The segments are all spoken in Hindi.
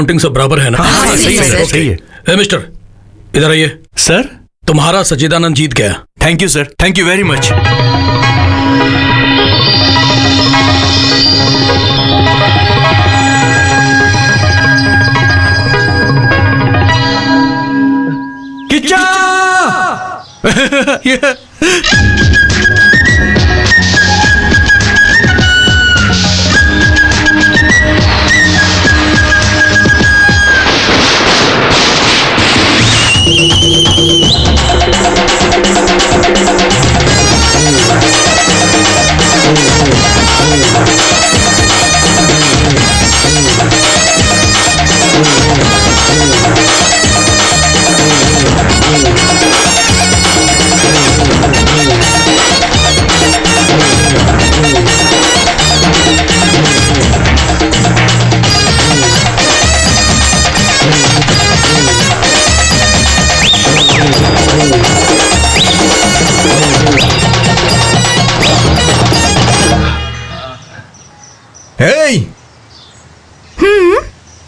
काउंटिंग सब बराबर है ना? हाँ, सही है सर, सही है। ए मिस्टर, इधर आइए। सर, तुम्हारा सच्चिदानंद जीत गया। Thank you sir, thank you very much. Kichcha!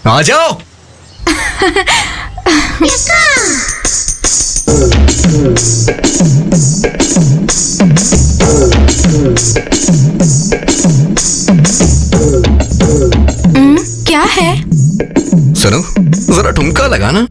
आ जाओ। क्या है? सुनो, जरा ठुमका लगाना।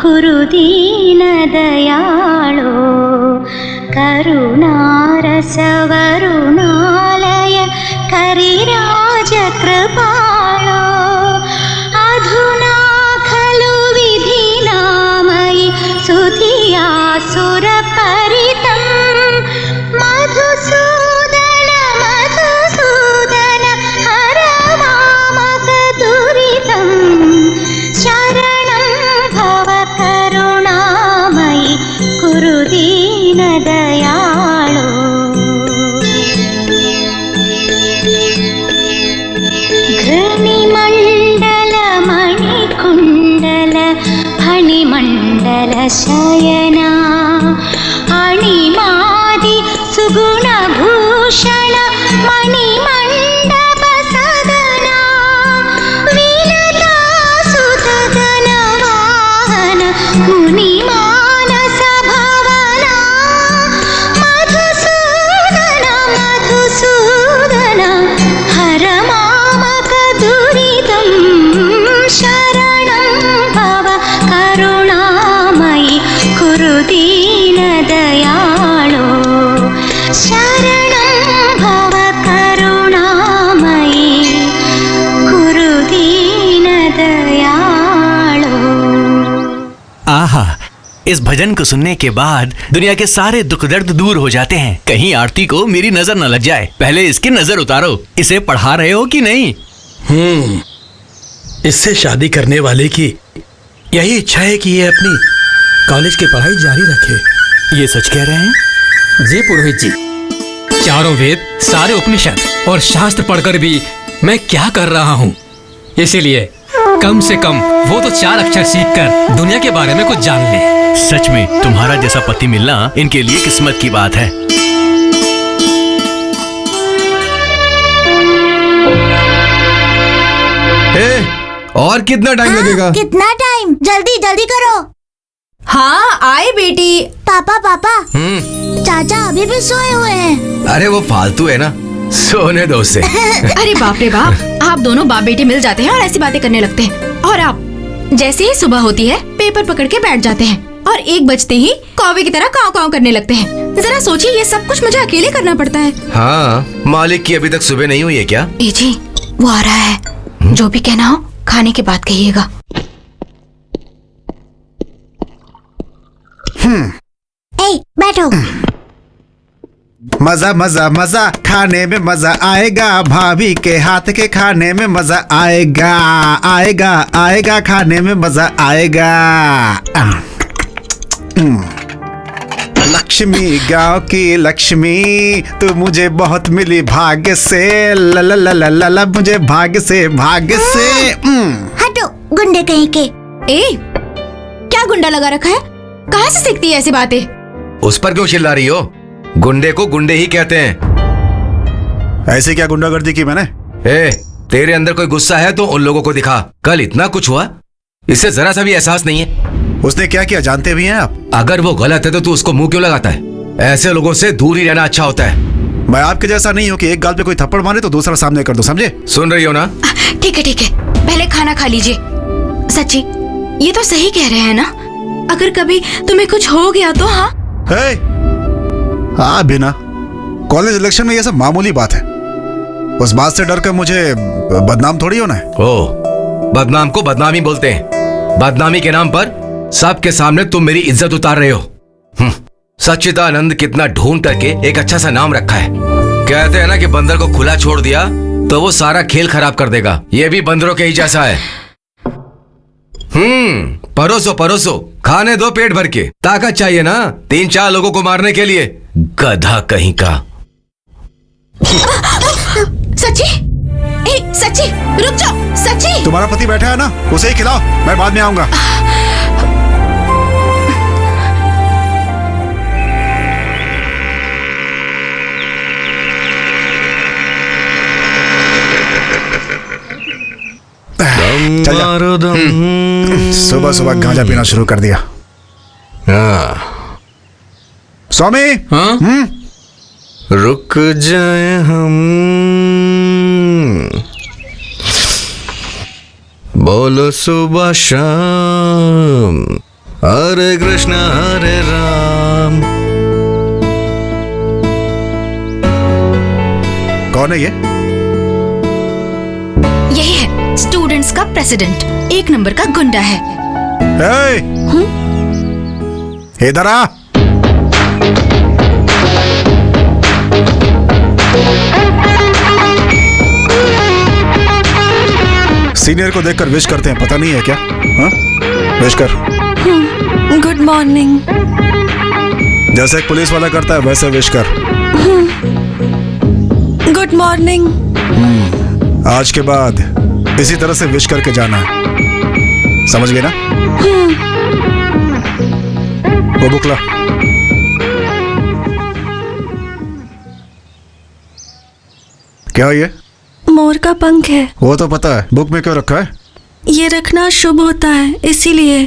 कुरु दीनदयाळो करुणारसवरुणालय करिराजकृपाळो अधुना खलु विधिनामयि सुधियासुरपरितं मधुसूदन मधुसूदन हर मामकदुरितं शरणं भव करुणामयि कुरु दीनदयाळो घृणिमण्डल मणिकुण्डल फणिमण्डल शयना अणिमादि सुगुणभूषण मणिमण्डप सदना विलता सुतगन वाहन मुनिमानस भवना मधुसूदन मधुसूदन हर मामक दुरितं शरणं भव करुणामयि कुरु दीनदयाळो शरणं भव करुणामयि कुरु दीनदयाळो। आहा, इस भजन को सुनने के बाद दुनिया के सारे दुख दर्द दूर हो जाते हैं। कहीं आरती को मेरी नजर न लग जाए। पहले इसकी नजर उतारो। इसे पढ़ा रहे हो कि नहीं? इससे शादी करने वाले की यही इच्छा है कि ये अपनी कॉलेज की पढ़ाई जारी रखे। ये सच कह रहे हैं? जी पुरोहित जी, चारों वेद, सारे उपनिषद और शास्त्र पढ़कर भी मैं क्या कर रहा हूँ। इसीलिए कम से कम वो तो 4 अक्षर सीखकर दुनिया के बारे में कुछ जान ले। सच में तुम्हारा जैसा पति मिलना इनके लिए किस्मत की बात है। और कितना टाइम लगेगा? कितना टाइम? जल्दी जल्दी करो। हाँ आए बेटी। पापा पापा, चाचा अभी भी सोए हुए हैं। अरे वो फालतू है ना, सोने दो उसे। अरे बाप रे बाप, आप दोनों बाप बेटे मिल जाते हैं और ऐसी बातें करने लगते हैं। और आप जैसे ही सुबह होती है पेपर पकड़ के बैठ जाते हैं और 1 बजते ही कौवे की तरह काव काव करने लगते हैं। जरा सोचिए, ये सब कुछ मुझे अकेले करना पड़ता है। हाँ, मालिक की अभी तक सुबह नहीं हुई है क्या? ए जी, वो आ रहा है। जो भी कहना हो खाने के बाद कहिएगा। बैठो। मजा मजा मजा खाने में मजा आएगा, भाभी के हाथ के खाने में मजा आएगा, आएगा आएगा खाने में मजा आएगा। लक्ष्मी गांव की लक्ष्मी, तू मुझे बहुत मिली भाग्य से, ला ला ला ला ला मुझे भाग्य से हटो गुंडे कहीं के। ए, क्या गुंडा लगा रखा है? कहाँ से सीखती है ऐसी बातें? उस पर क्यों चिल्ला रही हो? गुंडे को गुंडे ही कहते हैं। ऐसे क्या गुंडागर्दी की मैंने? तेरे अंदर कोई गुस्सा है तो उन लोगों को दिखा। कल इतना कुछ हुआ, इससे जरा सा भी एहसास नहीं है। उसने क्या किया जानते भी हैं आप? अगर वो गलत है तो तू उसको मुंह क्यों लगाता है? ऐसे लोगों से दूर ही रहना अच्छा होता है। मैं आपके जैसा नहीं हूँ कि एक गाल पे कोई थप्पड़ मारे तो दूसरा सामने कर दो, समझे? सुन रही हो ना? ठीक है ठीक है, पहले खाना खा लीजिए। सच्ची, ये तो सही कह रहे हैं ना? अगर कभी तुम्हें कुछ हो गया तो? हाँ हाँ बिना कॉलेज इलेक्शन में ये सब मामूली बात है। उस बात से डर कर मुझे बदनाम थोड़ी होना है। ओ, बदनाम को बदनामी बोलते हैं। बदनामी के नाम पर सबके सामने तुम मेरी इज्जत उतार रहे हो। सच्चिदानंद कितना ढूंढ करके एक अच्छा सा नाम रखा है। कहते हैं ना कि बंदर को खुला छोड़ दिया तो वो सारा खेल खराब कर देगा। ये भी बंदरों के ही जैसा है। परोसो परोसो, खाने दो पेट भर के। ताकत चाहिए ना 3-4 लोगों को मारने के लिए। गधा कहीं का। सच्ची, सच्ची रुक जाओ। सच्ची, तुम्हारा पति बैठा है ना, उसे ही खिलाओ, मैं बाद में आऊंगा। सुबह सुबह गांजा पीना शुरू कर दिया। स्वामी। हाँ? रुक जाए हम, बोलो सुबह शाम, हरे कृष्ण हरे राम। कौन है ये? यही है स्टूडेंट्स का प्रेसिडेंट, एक नंबर का गुंडा है। इधर आ। सीनियर को देखकर विश करते हैं, पता नहीं है क्या? हाँ? विश कर। Good morning. जैसे एक पुलिस वाला करता है वैसे विश कर। Good morning. आज के बाद इसी तरह से विश करके जाना है, समझ गए ना? वो बुक ला। क्या ये? मोर का पंख है। वो तो पता है, बुक में क्यों रखा है? ये रखना शुभ होता है, इसीलिए।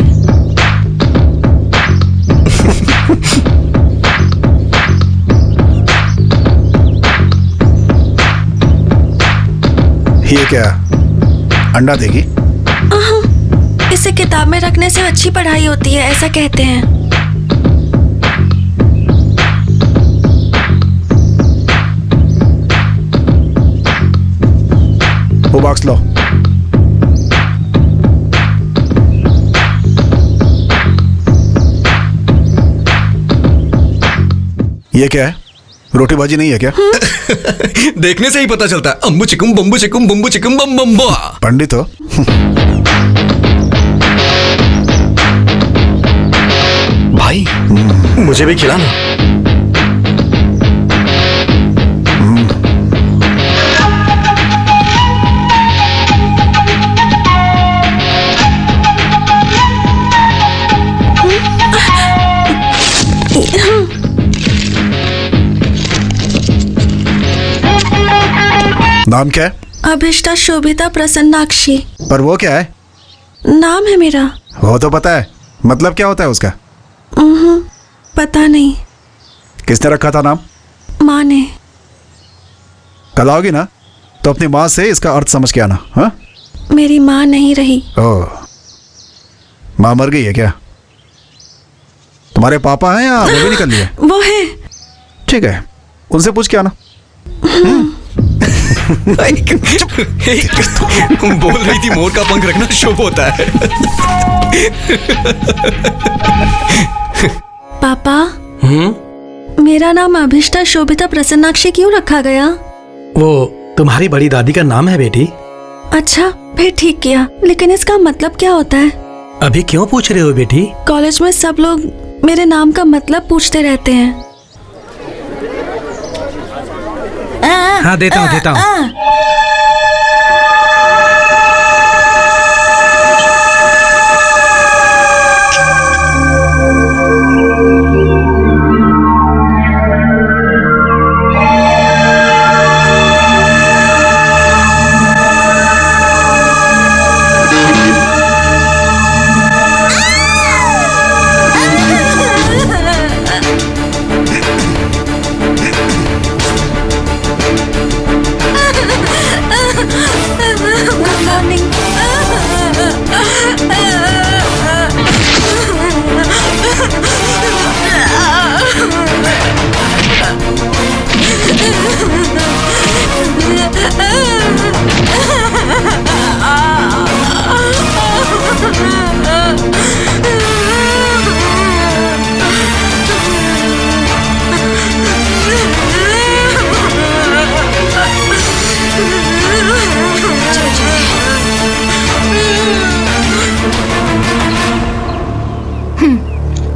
ये क्या, अंडा देगी? इसे किताब में रखने से अच्छी पढ़ाई होती है, ऐसा कहते हैं। वो बॉक्स लो। ये क्या है? रोटी भाजी नहीं है क्या? देखने से ही पता चलता है। अम्बू चिकुम बम्बू चिकुम बम्बू चिकुम बम बम्बा। पंडित हो? भाई मुझे भी खिलाना। नाम क्या है? अभिष्टा शोभिता प्रसन्नाक्षी। पर वो क्या है? नाम है मेरा। वो तो पता है, मतलब क्या होता है उसका? पता नहीं। किसने रखा था नाम? माँ ने। कल आओगी ना तो अपनी माँ से इसका अर्थ समझ के आना। हाँ? मेरी माँ नहीं रही। ओह, माँ मर गई है क्या? तुम्हारे पापा हैं या वो भी निकल लिए? वो है। ठीक है, उनसे पूछ के आना। बोल रही थी मोर का पंख रखना शुभ होता है। पापा, मेरा नाम अभिष्टा शोभिता प्रसन्नाक्षी क्यों रखा गया? वो तुम्हारी बड़ी दादी का नाम है बेटी। अच्छा, फिर ठीक किया। लेकिन इसका मतलब क्या होता है? अभी क्यों पूछ रहे हो बेटी? कॉलेज में सब लोग मेरे नाम का मतलब पूछते रहते हैं। हाँ, देता हूँ।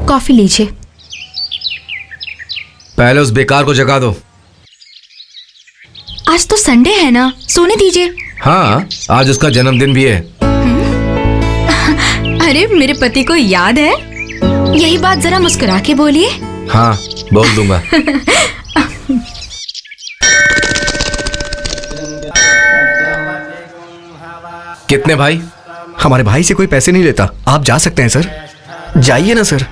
कॉफी लीजिए। पहले उस बेकार को जगा दो। आज तो संडे है ना, सोने दीजिए। हाँ, आज उसका जन्मदिन भी है। अरे मेरे पति को याद है? यही बात जरा मुस्कुरा के बोलिए। हाँ, बोल दूंगा। कितने भाई? हमारे भाई से कोई पैसे नहीं लेता। आप जा सकते हैं सर, जाइए ना सर।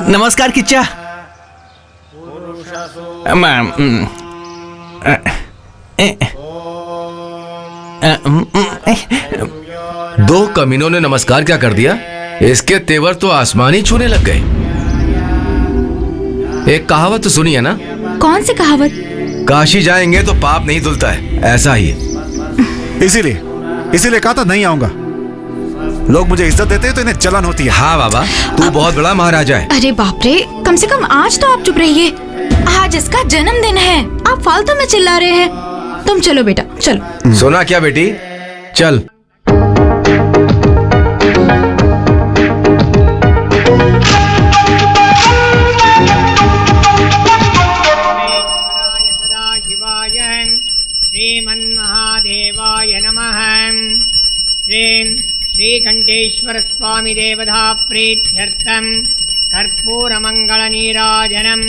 नमस्कार किच्चा। दो कमीनों ने नमस्कार क्या कर दिया? इसके तेवर तो आसमान ही छूने लग गए। एक कहावत तो सुनी है ना? कौन सी कहावत? काशी जाएंगे तो पाप नहीं धुलता है, ऐसा ही है। इसीलिए कहा था नहीं आऊंगा। लोग मुझे इज्जत देते हैं तो इन्हें जलन होती है। हाँ बाबा, तू बहुत बड़ा महाराजा है। अरे बाप रे, कम से कम आज तो आप चुप रहिए। आज इसका जन्मदिन है, आप फालतू में चिल्ला रहे हैं। तुम चलो बेटा, चलो। सुना क्या बेटी? चल। श्रीमन्महादेवाय नमः। श्रीं श्रीकंठेश्वर स्वामी देवता प्रीत्यर्थं कर्पूरमंगलनीराजनं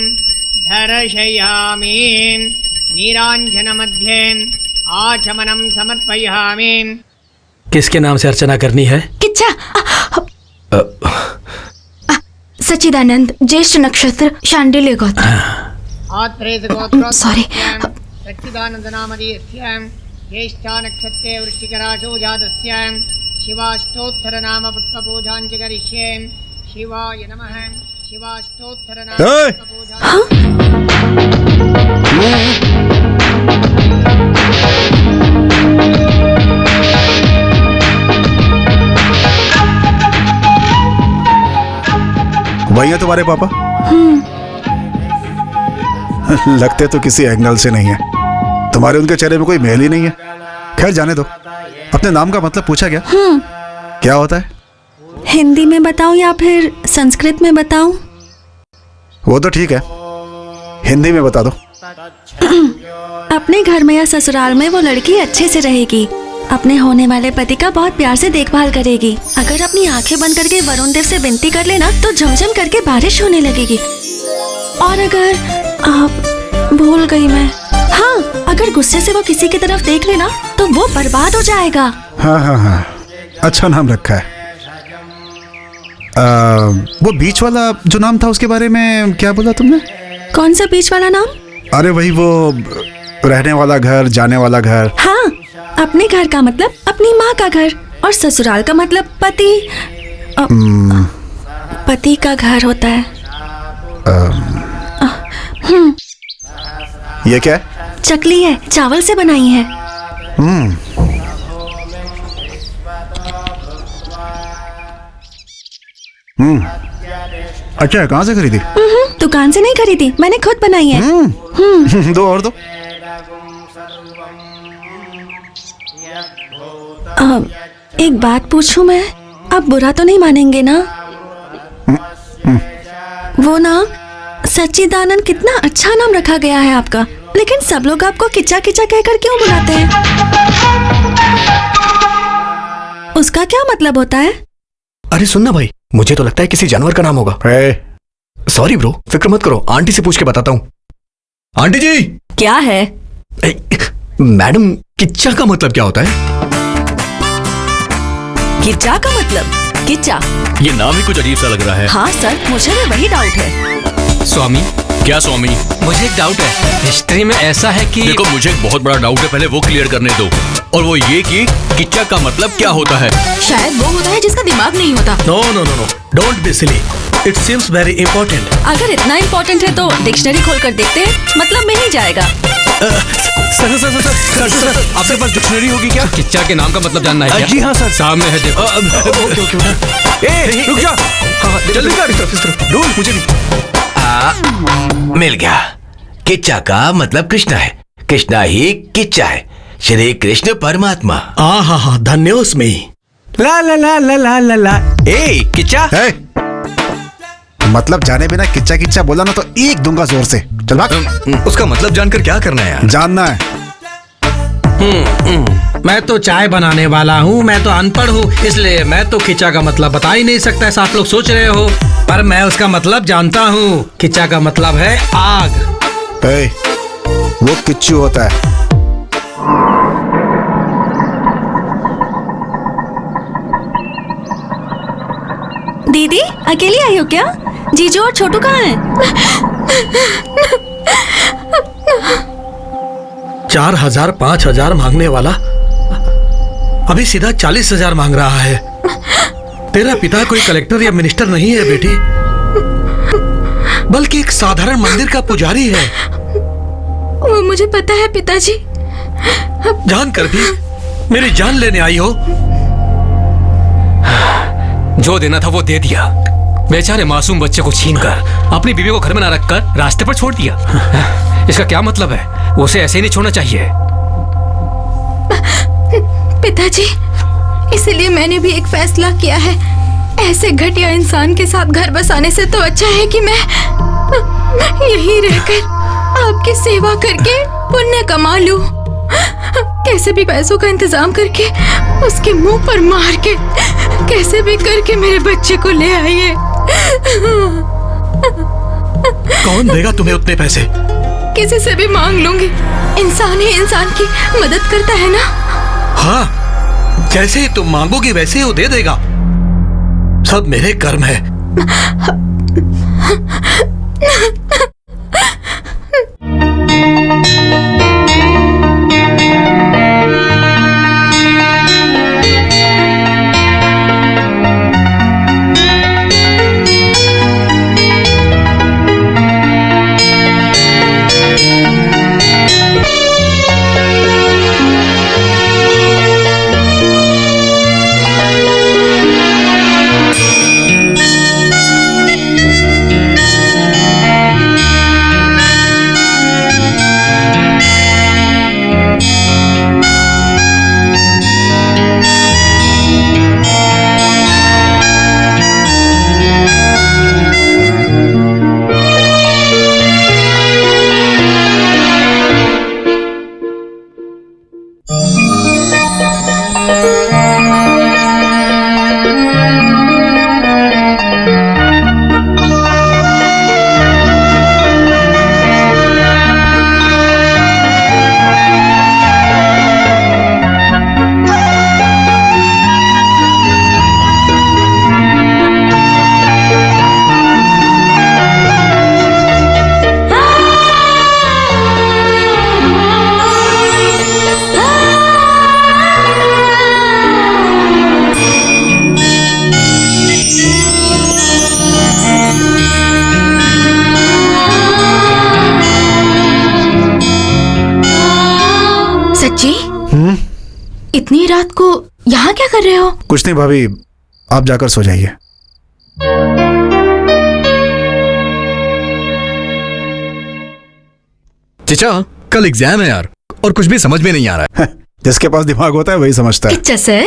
दर्शयामि। नीरांजनमध्ये आचमनं समर्पयामि। किसके नाम से अर्चना करनी है? किच्चा। सच्चिदानंद, ज्येष्ठ नक्षत्र, शांडिल्य गोत्र। सॉरी। सच्चिदानंद नामधेयस्य ज्येष्ठा नक्षत्रे वृश्चिकराशौ जातस्य शिवाष्टोत्तर नाम पुष्पपूजाञ्च करिष्ये। शिवाय नमः। शिवाष्टोत्तर नाम वही है तुम्हारे पापा? लगते तो किसी एंगल से नहीं है। तुम्हारे उनके चेहरे में कोई मेल ही नहीं है। खैर जाने दो। अपने नाम का मतलब पूछा क्या? क्या होता है? हिंदी में बताऊं या फिर संस्कृत में बताऊं? वो तो ठीक है, हिंदी में बता दो। अपने घर में या ससुराल में वो लड़की अच्छे से रहेगी, अपने होने वाले पति का बहुत प्यार से देखभाल करेगी। अगर अपनी आंखें बंद करके वरुण देव से विनती कर लेना तो झमझम करके बारिश होने लगेगी। और अगर भूल गई मैं, हाँ, अगर गुस्से से वो किसी की तरफ देख लेना तो वो बर्बाद हो जाएगा। हाँ हाँ हाँ, अच्छा नाम रखा है। वो बीच वाला जो नाम था उसके बारे में क्या बोला तुमने? कौन सा बीच वाला नाम? अरे वही वो रहने वाला घर, जाने वाला घर। हाँ, अपने घर का मतलब अपनी माँ का घर और ससुराल का मतलब पति पति का घर होता है। ये क्या है? चकली है, चावल से बनाई है। अच्छा है, कहाँ से खरीदी? दुकान से नहीं खरीदी, मैंने खुद बनाई है। दो और दो। एक बात पूछूं मैं? आप बुरा तो नहीं मानेंगे ना? वो ना, सच्चिदानंद कितना अच्छा नाम रखा गया है आपका, लेकिन सब लोग आपको किच्चा किच्चा कहकर क्यों बुलाते हैं? उसका क्या मतलब होता है? अरे सुनना भाई, मुझे तो लगता है किसी जानवर का नाम होगा। सॉरी ब्रो, फिक्र मत करो, आंटी से पूछ के बताता हूँ। आंटी जी। क्या है? मैडम, किच्चा का मतलब क्या होता है? किच्चा का मतलब? किच्चा, ये नाम ही कुछ अजीब सा लग रहा है। हाँ सर, मुझे भी वही डाउट है। स्वामी, क्या स्वामी? मुझे एक डाउट है। हिस्ट्री में ऐसा है कि देखो, मुझे एक बहुत बड़ा डाउट है, पहले वो क्लियर करने दो। और वो ये कि किच्चा का मतलब क्या होता है? शायद वो होता है जिसका दिमाग नहीं होता। No no no no, don't be silly, it seems very important. अगर इतना इंपॉर्टेंट है तो डिक्शनरी खोलकर देखते हैं, मतलब में ही जाएगा। सर आपके पास डिक्शनरी होगी क्या? किच्चा के नाम का मतलब जानना है क्या? जी हाँ सर, सामने है, देखो। ओके, रुक जा। हाँ, जल्दी कर, इस तरफ। ढूंढ, मुझे भी। मिल गया। किच्चा का मतलब कृष्णा है, कृष्णा ही किच्चा है, श्री कृष्ण परमात्मा। हाँ, धन्योस्मी। ला ला ला ला ला ला ला। ए किच्चा, मतलब जाने बिना किच्चा किच्चा बोला ना तो एक दूंगा जोर से। चल भाग। उसका मतलब जानकर क्या करना है यार? जानना है। मैं तो चाय बनाने वाला हूँ, मैं तो अनपढ़ हूँ, इसलिए मैं तो किच्चा का मतलब बता ही नहीं सकता, ऐसा आप लोग सोच रहे हो। पर मैं उसका मतलब जानता हूँ। किच्चा का मतलब है आग। वो किच्चू होता है। दीदी, अकेली आई हो क्या? जीजू और छोटू कहाँ हैं? 4,000 5,000 मांगने वाला अभी सीधा 40,000 मांग रहा है। तेरा पिता कोई कलेक्टर या मिनिस्टर नहीं है बेटी, बल्कि एक साधारण मंदिर का पुजारी है। वो मुझे पता है पिताजी। जानकर भी मेरी जान लेने आई हो। जो देना था वो दे दिया। बेचारे मासूम बच्चे को छीनकर अपनी बीवी को घर में ना रखकर रास्ते पर छोड़ दिया। इसका क्या मतलब है? उसे ऐसे ही नहीं छोड़ना चाहिए। पिताजी, इसलिए मैंने भी एक फैसला किया है। ऐसे घटिया इंसान के साथ घर बसाने से तो अच्छा है कि मैं यहीं रहकर आपकी सेवा करके पुण्य कमा लूं। कैसे भी पैसों का इंतजाम करके उसके मुंह पर मार के कैसे भी करके मेरे बच्चे को ले आइए। कौन देगा तुम्हें उतने पैसे? किसी से भी मांग लूंगी। इंसान ही इंसान की मदद करता है ना। हाँ, जैसे ही तुम मांगोगी वैसे ही वो दे देगा। सब मेरे कर्म है। इतनी रात को यहाँ क्या कर रहे हो? कुछ नहीं भाभी, आप जाकर सो जाइए। चचा, कल एग्जाम है यार, और कुछ भी समझ में नहीं आ रहा है। जिसके पास दिमाग होता है वही समझता है। अच्छा सर,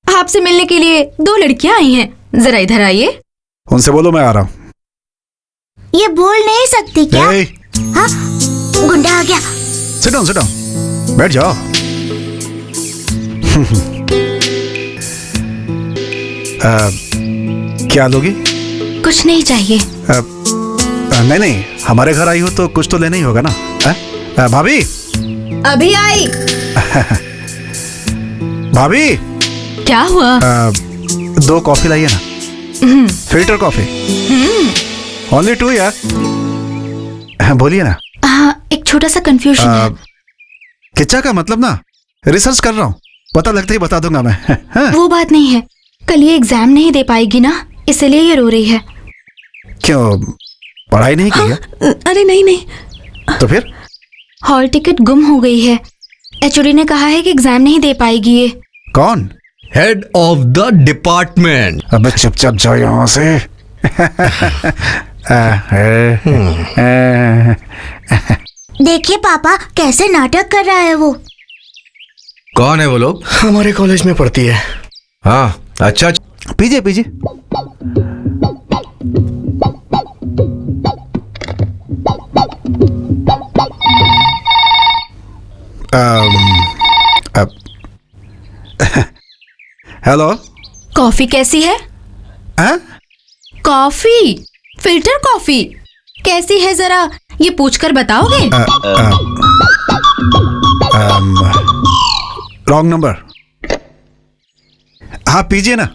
आपसे मिलने के लिए 2 लड़कियां आई हैं, जरा इधर आइए। उनसे बोलो मैं आ रहा हूँ। ये बोल नहीं सकती क्या? हाँ, गुंडा आ गया। सिट डाउन, बैठ जाओ। क्या लोगी? कुछ नहीं चाहिए। नहीं, हमारे घर आई हो तो कुछ तो लेना ही होगा ना। भाभी अभी आई। भाभी क्या हुआ? 2 कॉफी लाइए ना, फिल्टर कॉफी। ओनली 2 यार। बोलिए ना। हाँ, एक छोटा सा कंफ्यूजन है। किच्चा का मतलब ना, रिसर्च कर रहा हूँ, पता लगते ही बता दूंगा मैं। हाँ? वो बात नहीं है, कल ये एग्जाम नहीं दे पाएगी ना, इसलिए ये रो रही है। क्यों, पढ़ाई नहीं की है? अरे नहीं। तो फिर? हॉल टिकट गुम हो गई है। एचओडी ने कहा है कि एग्जाम नहीं दे पाएगी ये। कौन? Head of the department. अबे चुपचाप जाओ यहाँ से। देखिए पापा कैसे नाटक कर रहा है वो। कौन है वो लोग? हमारे कॉलेज में पढ़ती है। हाँ, अच्छा। पीजिए पीजिए। हेलो। कॉफी कैसी है? कॉफी, फिल्टर कॉफी कैसी है, जरा ये पूछकर बताओगे? Wrong number. हाँ पीजिए ना।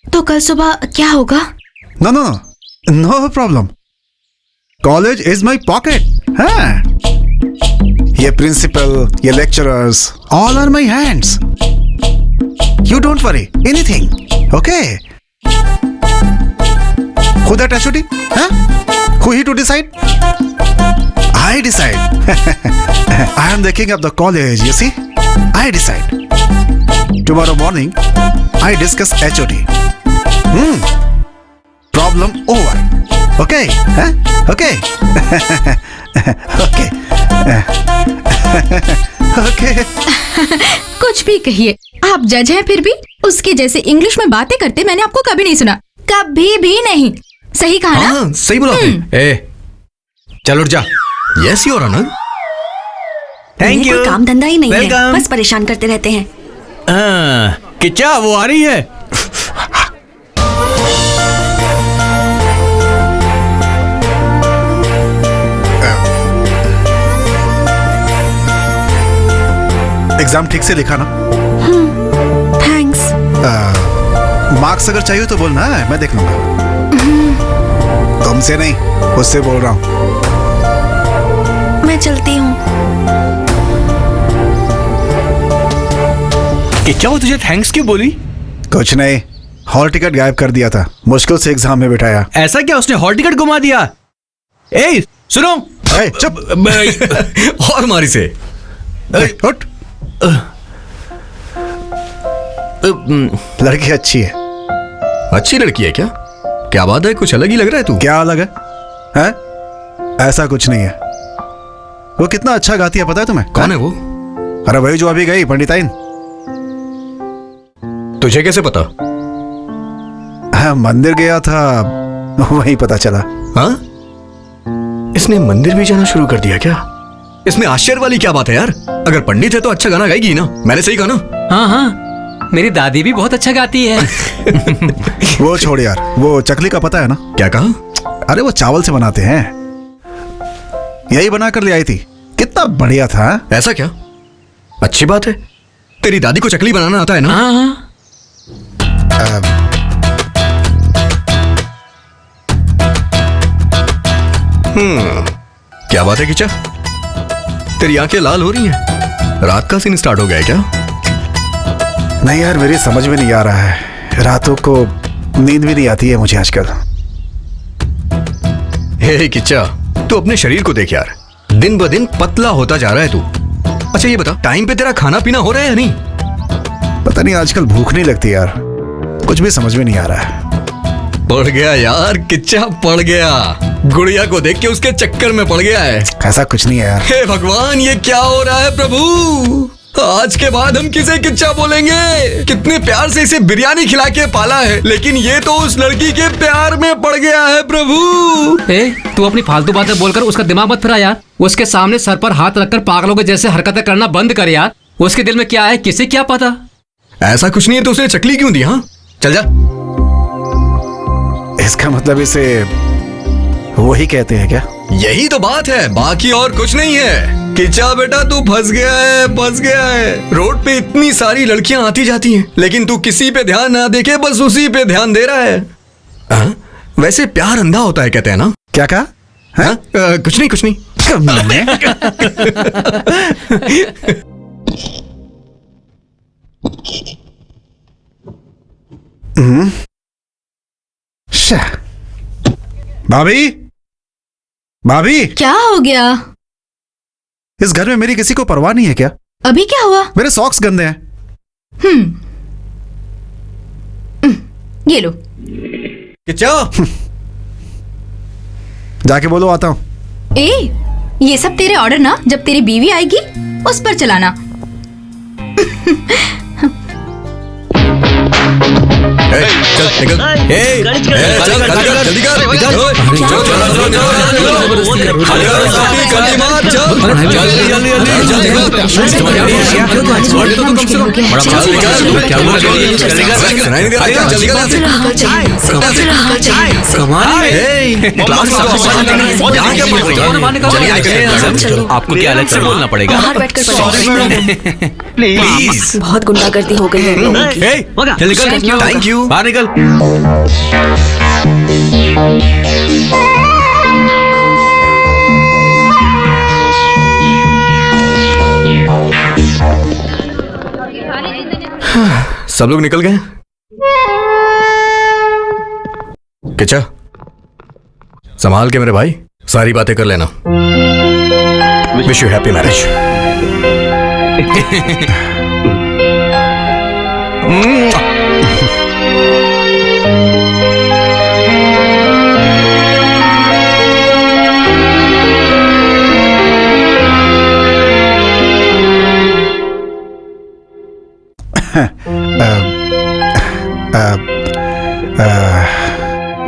तो कल सुबह क्या होगा? No problem. College is my pocket. हाँ, ये प्रिंसिपल, ये lecturers, all are my hands. You don't worry. Anything. Okay. Who that HOD? Huh? Who he to decide? I decide. I am the king of the college, you see? I decide. Tomorrow morning, I discuss HOD. Problem over. Okay? Huh? Okay. Okay. Okay. कुछ भी कहिए, आप जज हैं फिर भी उसके जैसे इंग्लिश में बातें करते मैंने आपको कभी नहीं सुना, कभी भी नहीं। सही कहा ना? हाँ, सही बोला आपने। ए, चल उठ जा। Yes your honour. Thank you. कोई काम धंधा ही नहीं है, Welcome. बस परेशान करते रहते हैं। किच्चा वो आ रही है। एग्जाम ठीक से लिखा ना? थैंक्स। मार्क्स अगर चाहिए तो बोलना, मैं देख लूंगा। तुमसे नहीं, उससे बोल रहा हूँ। मैं चलती हूँ। किच्चा वो तुझे थैंक्स क्यों बोली? कुछ नहीं, हॉल टिकट गायब कर दिया था, मुश्किल से एग्जाम में बिठाया। ऐसा क्या, उसने हॉल टिकट घुमा दिया? ए सुनो। ए, चुप। और मारी से। ए, उठ। लड़की अच्छी है। अच्छी लड़की है क्या? क्या बात है, कुछ अलग ही लग रहा है तू। क्या अलग है? हैं? ऐसा कुछ नहीं है। वो कितना अच्छा गाती है पता है तुम्हें? कौन है वो? अरे वही जो अभी गई, पंडिताइन। तुझे कैसे पता? हाँ, मंदिर गया था, वहीं पता चला। हाँ? इसने मंदिर भी जाना शुरू कर दिया क्या? इसमें आश्चर्य वाली क्या बात है यार? अगर पंडित है तो अच्छा गाना गाएगी ना, मैंने सही कहा ना? हाँ हाँ, मेरी दादी भी बहुत अच्छा गाती है। वो छोड़ यार, वो चकली का पता है ना? क्या कहा? अरे वो चावल से बनाते हैं, यही बना कर ले आई थी, कितना बढ़िया था। ऐसा क्या? अच्छी बात है। तेरी दादी को चकली बनाना आता है ना? हाँ हाँ। क्या बात है किचा? तेरी आंखें लाल हो रही हैं। रात का सीन स्टार्ट हो गया है क्या? नहीं यार, मेरी समझ में नहीं आ रहा है, रातों को नींद भी नहीं आती है मुझे आजकल। हे किच्चा, तू अपने शरीर को देख यार, दिन ब दिन पतला होता जा रहा है तू। अच्छा ये बता, टाइम पे तेरा खाना पीना हो रहा है या नहीं? पता नहीं आजकल भूख नहीं लगती यार, कुछ भी समझ में नहीं आ रहा है। पड़ गया यार किच्चा, पड़ गया। गुड़िया को देख के उसके चक्कर में पड़ गया है। ऐसा कुछ नहीं है यार। हे भगवान, ये क्या हो रहा है प्रभु? आज के बाद हम किसे किच्चा बोलेंगे? कितने प्यार से इसे बिरयानी खिला के पाला है, लेकिन ये तो उस लड़की के प्यार में पड़ गया है प्रभु। तू अपनी फालतू बातें बोलकर उसका दिमाग मत फिरा यार। उसके सामने सर पर हाथ रखकर पागलों के जैसे हरकतें करना बंद कर यार। उसके दिल में क्या है किसे क्या पता। ऐसा कुछ नहीं है तो उसने चकली क्यों दी? हाँ चल जा। इसका मतलब इसे वही कहते हैं क्या? यही तो बात है, बाकी और कुछ नहीं है। किच्चा बेटा तू फंस गया है, फंस गया है। रोड पे इतनी सारी लड़कियां आती जाती हैं, लेकिन तू किसी पे ध्यान ना देके बस उसी पे ध्यान दे रहा है। हाँ? वैसे प्यार अंधा होता है कहते हैं ना? क्या कहा? हाँ? कुछ नहीं कुछ नहीं। भाभी, भाभी, क्या हो गया? इस घर में मेरी किसी को परवाह नहीं है क्या? अभी क्या हुआ? मेरे सॉक्स गंदे हैं। ये लो। किच्चा, जाके बोलो आता हूँ। ये सब तेरे ऑर्डर ना, जब तेरी बीवी आएगी उस पर चलाना। चल निकल। जल्दी आपको क्या अलग से बोलना पड़ेगा? बाहर बैठकर प्लीज। बहुत गुंडागर्दी हो गई है लोगों की। चल निकल। Thank you. बाहर निकल। सब लोग निकल गए? किचा, संभाल के मेरे भाई, सारी बातें कर लेना। Wish you happy marriage.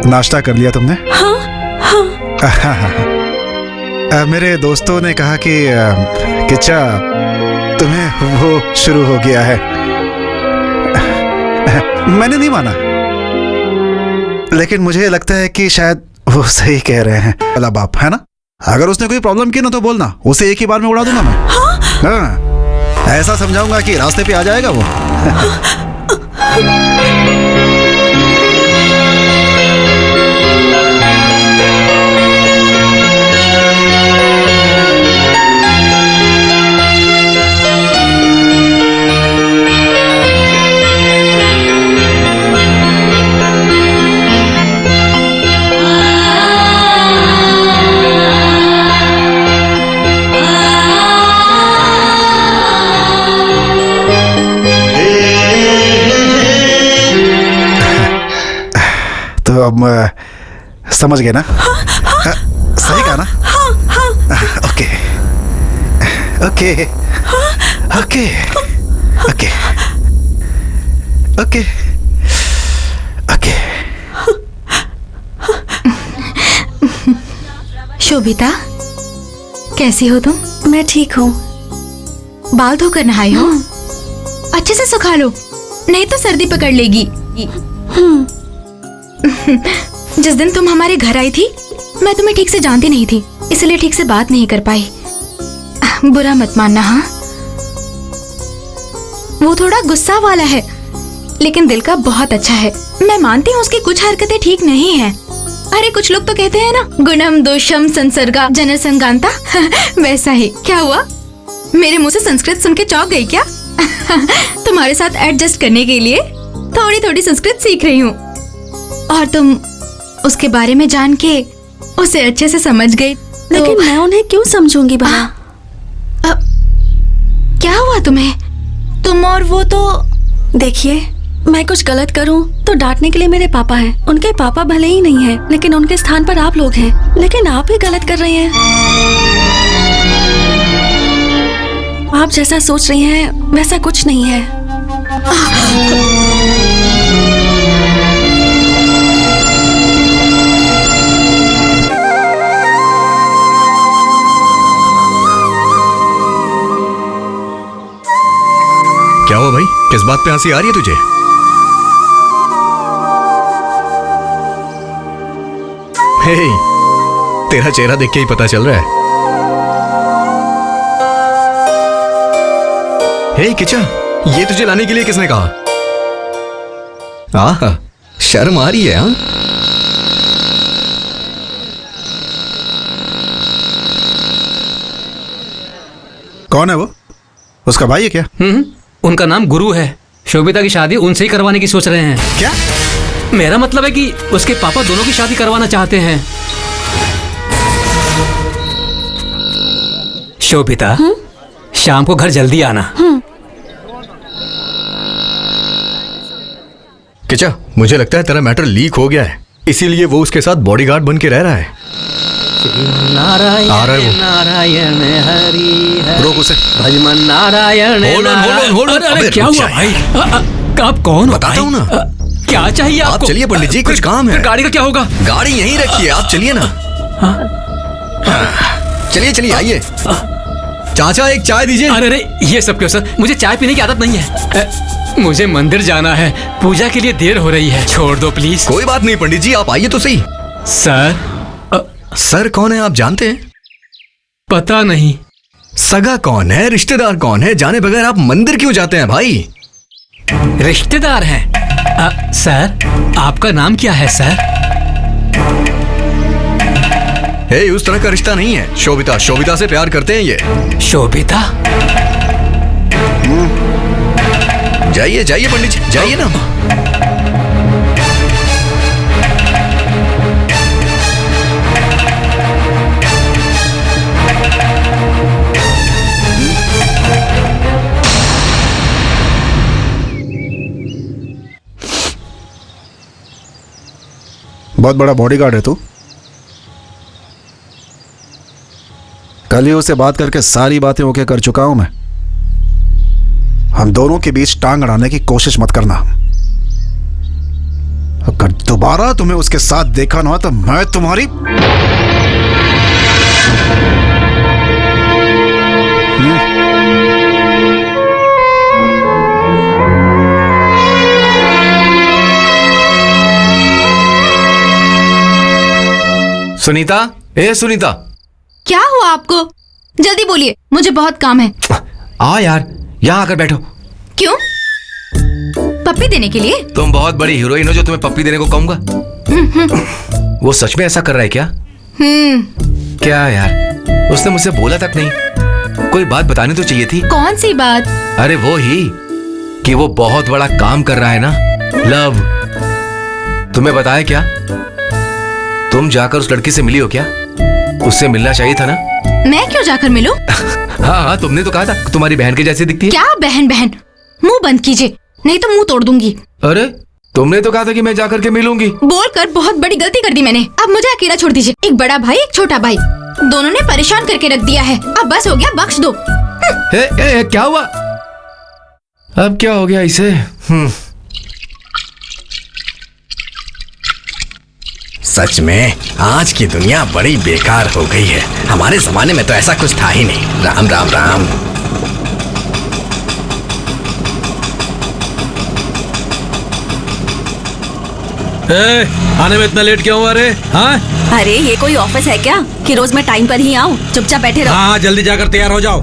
नाश्ता कर लिया तुमने? मेरे दोस्तों ने कहा कि किच्चा तुम्हें वो शुरू हो गया है। मैंने नहीं माना, लेकिन मुझे लगता है कि शायद वो सही कह रहे हैं। वाला बाप है ना, अगर उसने कोई प्रॉब्लम की ना तो बोलना, उसे एक ही बार में उड़ा दूंगा मैं। हाँ, ऐसा समझाऊंगा कि रास्ते पे आ जाएगा वो। तो अब समझ गए ना? सही कहा ना? Okay okay okay okay okay okay. Shobhita, कैसी हो तुम? मैं ठीक हूँ। बाल धोकर नहाई हो? अच्छे से सुखा लो, नहीं तो सर्दी पकड़ लेगी। जिस दिन तुम हमारे घर आई थी, मैं तुम्हें ठीक से जानती नहीं थी, इसलिए ठीक से बात नहीं कर पाई। बुरा मत मानना। हाँ, वो थोड़ा गुस्सा वाला है, लेकिन दिल का बहुत अच्छा है। मैं मानती हूँ उसकी कुछ हरकतें ठीक नहीं हैं। अरे कुछ लोग तो कहते हैं ना, गुणम दोषम संसर्गा जनसंगांता। वैसा ही। क्या हुआ, मेरे मुंह से संस्कृत सुन के चौंक गई क्या? तुम्हारे साथ एडजस्ट करने के लिए थोड़ी थोड़ी संस्कृत सीख रही हूँ, और तुम उसके बारे में जान के उसे अच्छे से समझ गई। लेकिन मैं उन्हें क्यों समझूंगी भला? क्या हुआ तुम्हें? तुम और वो तो... देखिए, मैं कुछ गलत करूं तो डांटने के लिए मेरे पापा हैं। उनके पापा भले ही नहीं हैं, लेकिन उनके स्थान पर आप लोग हैं। लेकिन आप ही गलत कर रहे हैं। आप जैसा सोच रही हैं वैसा कुछ नहीं है। क्या हुआ भाई, किस बात पे हंसी आ रही है तुझे? हे, तेरा चेहरा देख के ही पता चल रहा है। हे किचा, ये तुझे लाने के लिए किसने कहा? आहा, शर्म आ रही है? हाँ, कौन है वो? उसका भाई है क्या? उनका नाम गुरु है। शोभिता की शादी उनसे ही करवाने की सोच रहे हैं। क्या? मेरा मतलब है कि उसके पापा दोनों की शादी करवाना चाहते हैं। शोभिता, शाम को घर जल्दी आना। किचा, मुझे लगता है तेरा मैटर लीक हो गया है, इसीलिए वो उसके साथ बॉडीगार्ड बन के रह रहा है। नारायण आ रहा है वो। नारायण हरि हरि। रोक उसे। भजमन Narayan. Hold on, hold on, hold on। अरे अबे, क्या रुक हुआ जा भाई? आप कौन हो? बताता हूँ ना। क्या चाहिए आप आपको? चलिए पंडित जी, कुछ काम है। फिर गाड़ी का क्या होगा? गाड़ी यहीं रखिए, आप चलिए ना। चलिए चलिए, आइए। चाचा, एक चाय दीजिए। अरे अरे, ये सब क्यों सर? मुझे चाय पीने की आदत नहीं है। मुझे मंदिर जाना है, पूजा के लिए देर हो रही है। छोड़ दो प्लीज। कोई बात नहीं पंडित जी, आप आइए तो सही। सर, सर कौन है आप जानते हैं? पता नहीं। सगा कौन है, रिश्तेदार कौन है, जाने बगैर आप मंदिर क्यों जाते हैं भाई? रिश्तेदार हैं। सर, आपका नाम क्या है सर? हे, उस तरह का रिश्ता नहीं है। शोभिता, शोभिता से प्यार करते हैं ये। शोभिता? जय जाइए जाइए पंडित जी, जाइए ना। बहुत बड़ा बॉडीगार्ड है तू। कल ही उससे बात करके सारी बातें ओके कर चुका हूं मैं। हम दोनों के बीच टांग अड़ाने की कोशिश मत करना। अगर दोबारा तुम्हें उसके साथ देखा ना तो मैं तुम्हारी सुनीता, ए सुनीता। क्या हुआ आपको? जल्दी बोलिए, मुझे बहुत काम है। आ यार, यहाँ आकर बैठो। क्यों? पप्पी देने के लिए? तुम बहुत बड़ी हीरोइन हो जो तुम्हें पप्पी देने को कहूंगा। वो सच में ऐसा कर रहा है क्या? क्या यार, उसने मुझसे बोला तक नहीं। कोई बात बतानी तो चाहिए थी। कौन सी बात? अरे वो ही कि वो बहुत बड़ा काम कर रहा है ना, लव। तुम्हें बताया क्या? तुम जाकर उस लड़की से मिली हो क्या? उससे मिलना चाहिए था ना। मैं क्यों जाकर मिलूं? हाँ हाँ, तुमने तो कहा था तुम्हारी बहन के जैसी दिखती है। क्या बहन बहन? मुंह बंद कीजिए, नहीं तो मुंह तोड़ दूंगी। अरे तुमने तो कहा था कि मैं जाकर के मिलूंगी। बोलकर बहुत बड़ी गलती कर दी मैंने। अब मुझे अकेला छोड़ दीजिए। एक बड़ा भाई, एक छोटा भाई, दोनों ने परेशान करके रख दिया है। अब बस हो गया, बख्श दो। क्या हुआ? अब क्या हो गया इसे? सच में आज की दुनिया बड़ी बेकार हो गई है। हमारे जमाने में तो ऐसा कुछ था ही नहीं। राम राम राम। आने में इतना लेट क्यों हुआ रे? हाँ? अरे ये कोई ऑफिस है क्या कि रोज मैं टाइम पर ही आऊँ? चुपचाप बैठे रहो। हाँ, जल्दी जाकर तैयार हो जाओ।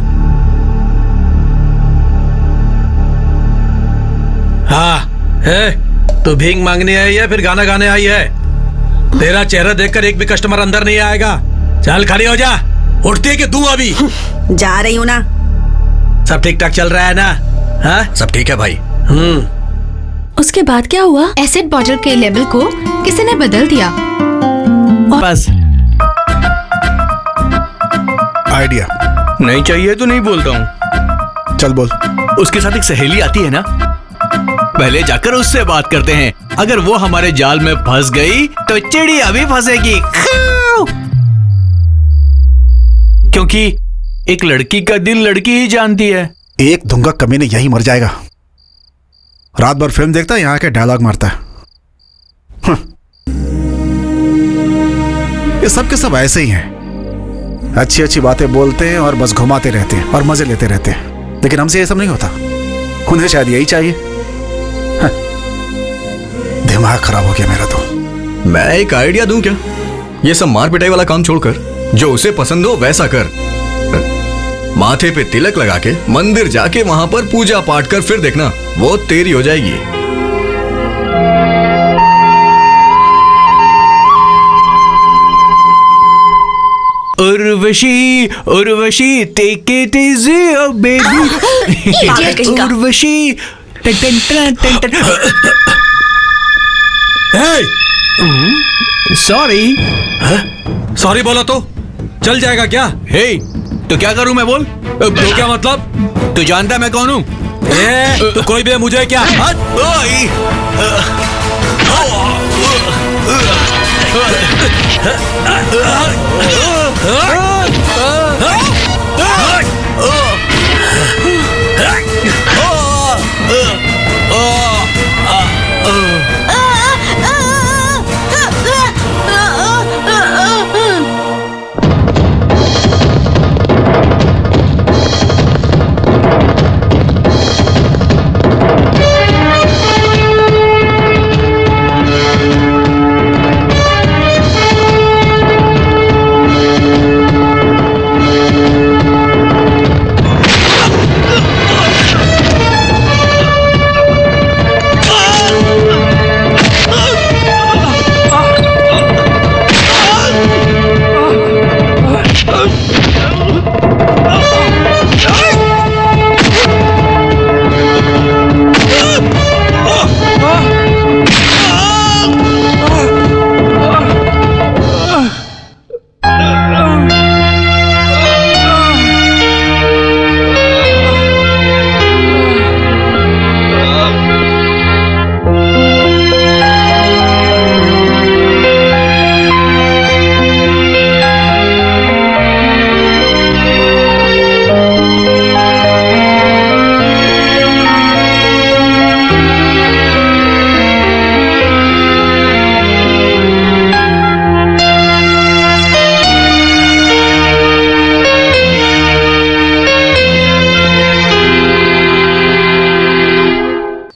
हाँ, तो भीख मांगने आई है फिर गाना गाने आई है? तेरा चेहरा देखकर एक भी कस्टमर अंदर नहीं आएगा। चल खड़ी हो जा। उठती है कि दूं अभी? जा रही हूँ ना। सब ठीक ठाक चल रहा है ना? हाँ? सब ठीक है भाई। उसके बाद क्या हुआ? एसिड बॉटल के लेवल को किसी ने बदल दिया। बस आइडिया नहीं चाहिए तो नहीं बोलता हूँ। चल बोल। उसके साथ एक सहेली आती है ना, पहले जाकर उससे बात करते हैं। अगर वो हमारे जाल में फंस गई तो चिड़िया भी फंसेगी। क्योंकि एक लड़की का दिल लड़की ही जानती है। एक धुंगा कमीने यही मर जाएगा। रात भर फिल्म देखता है, यहाँ के डायलॉग मारता है। ये सब के सब ऐसे ही हैं। अच्छी अच्छी बातें बोलते हैं और बस घुमाते रहते हैं और मजे लेते रहते हैं। लेकिन हमसे ये सब नहीं होता। उन्हें शायद यही चाहिए। दिमाग खराब हो गया मेरा तो। मैं एक आइडिया दूं क्या? ये सब मार पिटाई वाला काम छोड़कर जो उसे पसंद हो वैसा कर। माथे पे तिलक लगा के मंदिर जाके वहां पर पूजा पाठ कर, फिर देखना वो तेरी हो जाएगी। Urvashi Urvashi take it easy oh baby. Urvashi टन टन टन टन। सॉरी। सॉरी बोला तो चल जाएगा क्या? हे, तो क्या करूं मैं? बोल। तो क्या मतलब? तू जानता है मैं कौन हूं? तो कोई भी मुझे क्या?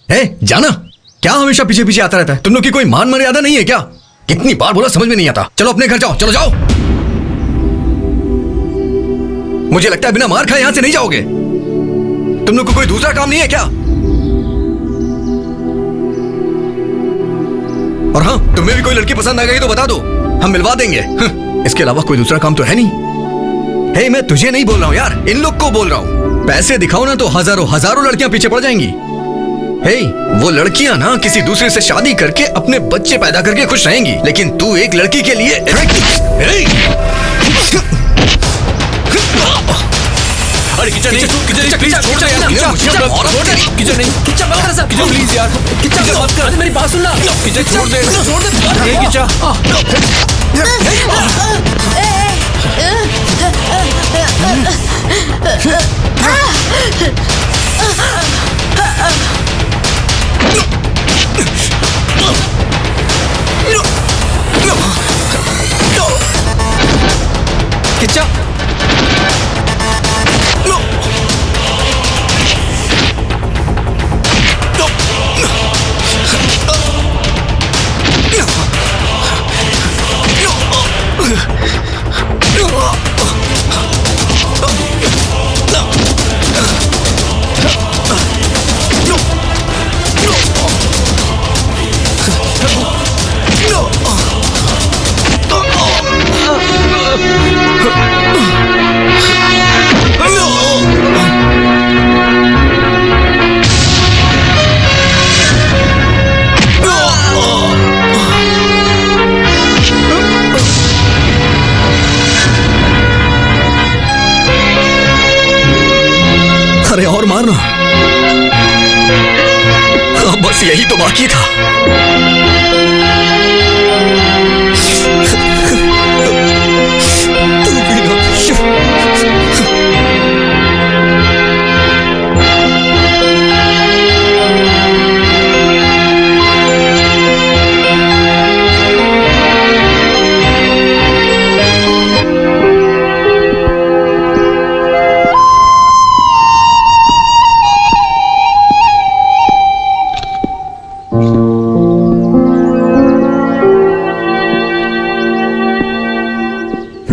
जाना। क्या हमेशा पीछे पीछे आता रहता है? तुम लोग की कोई मान मर्यादा नहीं है क्या? कितनी बार बोला, समझ में नहीं आता। चलो अपने घर जाओ, चलो जाओ। मुझे लगता है बिना मार खाए यहां से नहीं जाओगे। तुम लोग को कोई दूसरा काम नहीं है क्या? और हाँ, तुम्हें भी कोई लड़की पसंद आ गई तो बता दो, हम मिलवा देंगे। इसके अलावा कोई दूसरा काम तो है नहीं। हे, मैं तुझे नहीं बोल रहा हूं यार, इन लोग को बोल रहा हूं। पैसे दिखाओ ना तो हजारों हजारों लड़कियां पीछे पड़ जाएंगी। हे, वो लड़कियां ना किसी दूसरे से शादी करके अपने बच्चे पैदा करके खुश रहेंगी, लेकिन तू एक लड़की के लिए अरे किचन नहीं, किचन प्लीज छोड़ दे यार, किचन नहीं, किचन मत कर सब, किचन प्लीज यार, किचन मत कर, मेरी बात सुन ना, किचन छोड़ दे, ये किचन। किचन अरे और मारना, बस यही तो बाकी था।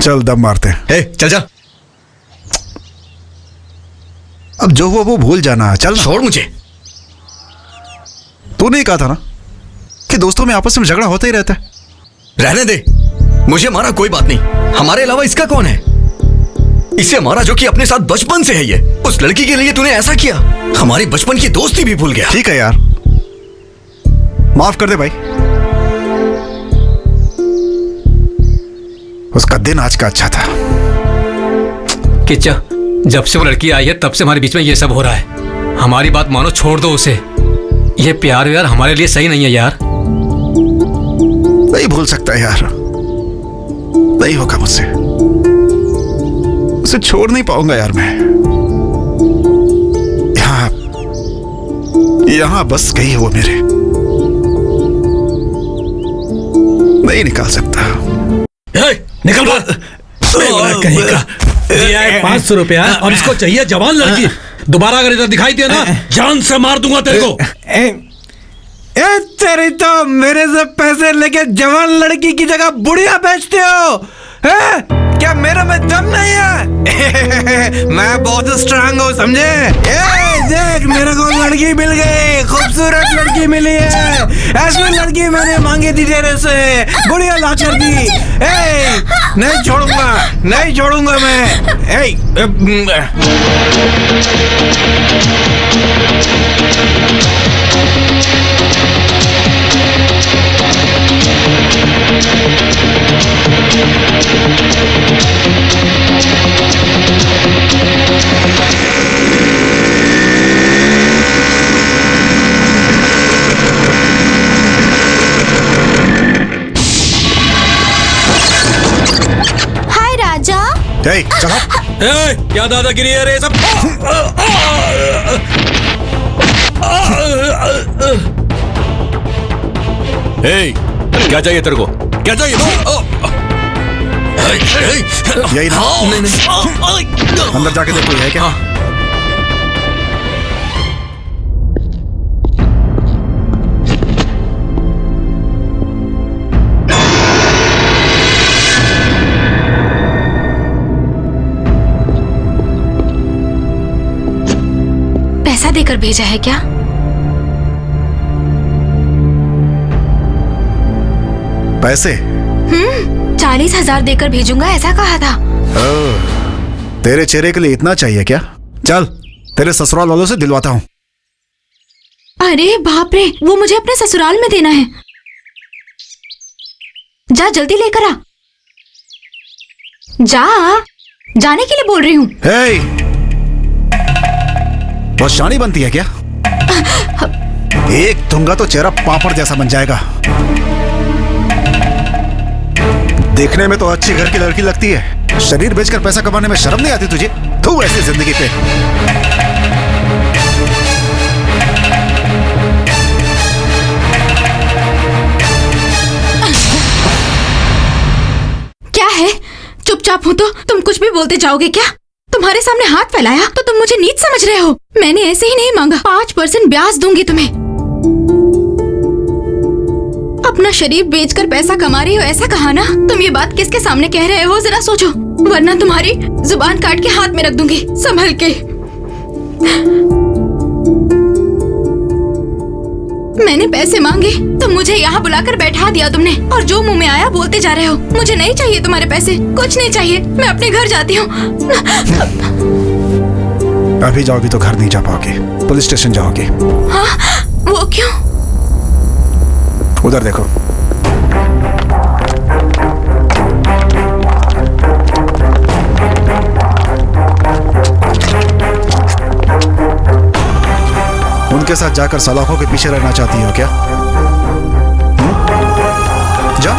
चल दम मारते हैं। हे, चल जा। अब जो हुआ वो भूल जाना, चल। छोड़ मुझे। तूने ही कहा था ना कि दोस्तों में आपस में झगड़ा होता ही रहता है। रहने दे, मुझे मारा कोई बात नहीं, हमारे अलावा इसका कौन है? इसे मारा जो कि अपने साथ बचपन से है। ये उस लड़की के लिए तूने ऐसा किया, हमारी बचपन की दोस्ती भी भूल गया। ठीक है यार, माफ कर दे भाई। उसका दिन आज का अच्छा था। किच्चा, जब से वो लड़की आई है तब से हमारे बीच में ये सब हो रहा है। हमारी बात मानो, छोड़ दो उसे। ये प्यार यार हमारे लिए सही नहीं है यार। नहीं भूल सकता यार, नहीं होगा मुझसे। उसे छोड़ नहीं पाऊंगा यार मैं। यहां बस गई वो मेरे, नहीं निकाल सकता। निकल कहीं का। दिया है 500 रुपया और इसको चाहिए जवान लड़की। दोबारा अगर इधर दिखाई दिया ना, जान से मार दूंगा तेरे को। तेरी तो मेरे से पैसे लेके जवान लड़की की जगह बुढ़िया बेचते हो है? क्या मेरे में दम नहीं है? मैं बहुत स्ट्रांग हूँ, समझे? देख, मेरे को लड़की मिल गई, खूबसूरत लड़की मिली है। ऐसी लड़की मैंने मांगी थी तेरे से, बुढ़िया ला कर दी। नहीं छोड़ूंगा, नहीं छोड़ूंगा मैं। हाय राजा। चलो। क्या दादागिरी है रे सब? क्या चाहिए तेरे को? क्या चाहिए? यही ना? अंदर जाके देखो है क्या? देकर भेजा है क्या? पैसे? 40,000 देकर भेजूंगा ऐसा कहा था। तेरे चेहरे के लिए इतना चाहिए क्या? चल तेरे ससुराल वालों से दिलवाता हूँ। अरे बाप रे, वो मुझे अपने ससुराल में देना है। जा जल्दी लेकर आ। जा, जाने के लिए बोल रही हूँ। हे, बहुत शानी बनती है क्या? एक दूंगा तो चेहरा पापड़ जैसा बन जाएगा। देखने में तो अच्छी घर की लड़की लगती है, शरीर बेचकर पैसा कमाने में शर्म नहीं आती तुझे? तू ऐसी जिंदगी पे। क्या है? चुपचाप हो तो तुम कुछ भी बोलते जाओगे क्या? तुम्हारे सामने हाथ फैलाया तो तुम मुझे नीच समझ रहे हो? मैंने ऐसे ही नहीं मांगा। 5% ब्याज दूंगी तुम्हें। अपना शरीर बेचकर पैसा कमा रही हो ऐसा कहा ना? तुम ये बात किसके सामने कह रहे हो जरा सोचो, वरना तुम्हारी जुबान काट के हाथ में रख दूंगी। संभल के। मैंने पैसे मांगे तो मुझे यहाँ बुलाकर बैठा दिया तुमने, और जो मुंह में आया बोलते जा रहे हो। मुझे नहीं चाहिए तुम्हारे पैसे, कुछ नहीं चाहिए। मैं अपने घर जाती हूँ। अभी जाओगी तो घर नहीं जा पाओगी, पुलिस स्टेशन जाओगी। हाँ, वो क्यों? उधर देखो। उनके साथ जाकर सलाखों के पीछे रहना चाहती हो क्या? जा।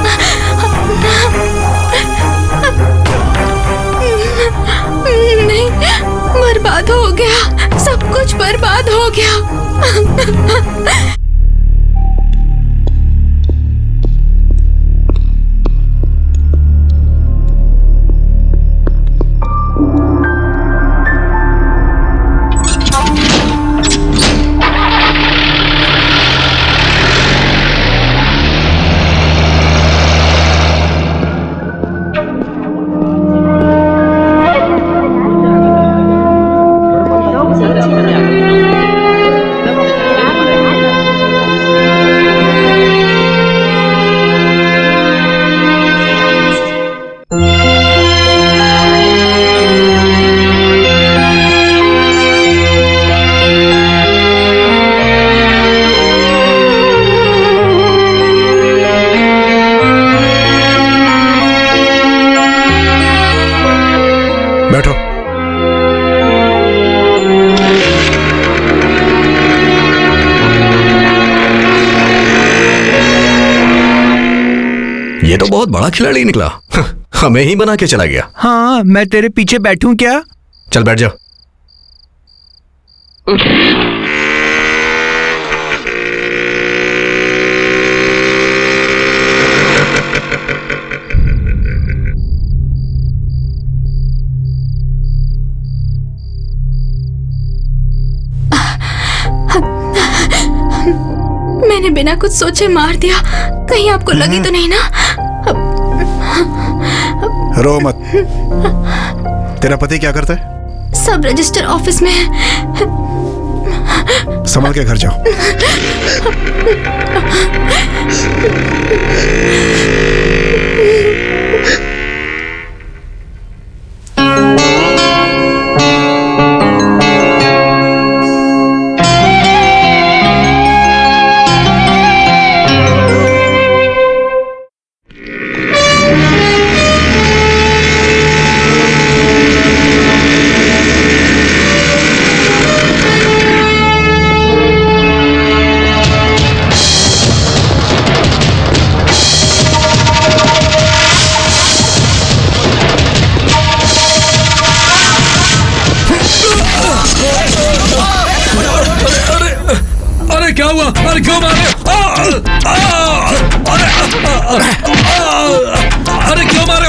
नहीं, बर्बाद हो गया, सब कुछ बर्बाद हो गया। बैठो। ये तो बहुत बड़ा खिलाड़ी निकला। हमें ही बना के चला गया। हाँ, मैं तेरे पीछे बैठूं क्या? चल बैठ जा। मैंने बिना कुछ सोचे मार दिया, कहीं आपको लगी तो नहीं ना? रो मत। तेरा पति क्या करता है? सब रजिस्टर ऑफिस में है। संभल के घर जाओ। क्या हुआ? अरे क्यों मारे? अरे क्यों मारे?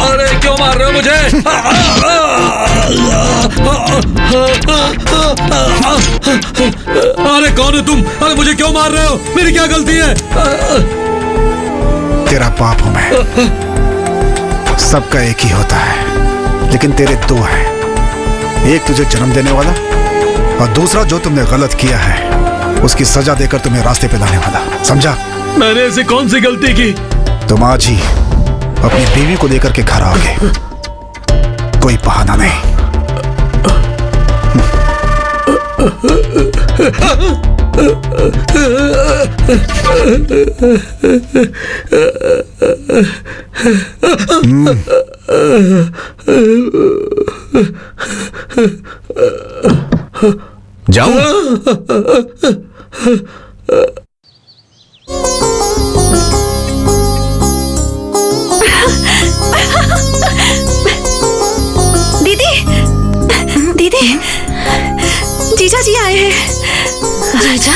अरे क्यों मार रहे हो मुझे? अरे कौन है तुम? अरे मुझे क्यों मार रहे हो? मेरी क्या गलती है? तेरा पाप हूं मैं। सबका एक ही होता है। लेकिन तेरे दो हैं। एक तुझे जन्म देने वाला और दूसरा जो तुमने गलत किया है उसकी सजा देकर तुम्हें रास्ते पे लाने वाला। समझा? मैंने ऐसी कौन सी गलती की? तुम आज ही अपनी बीवी को लेकर के घर आओगे, कोई बहाना नहीं। जाऊं? दीदी, दीदी, जीजा जी आए हैं। जीजा?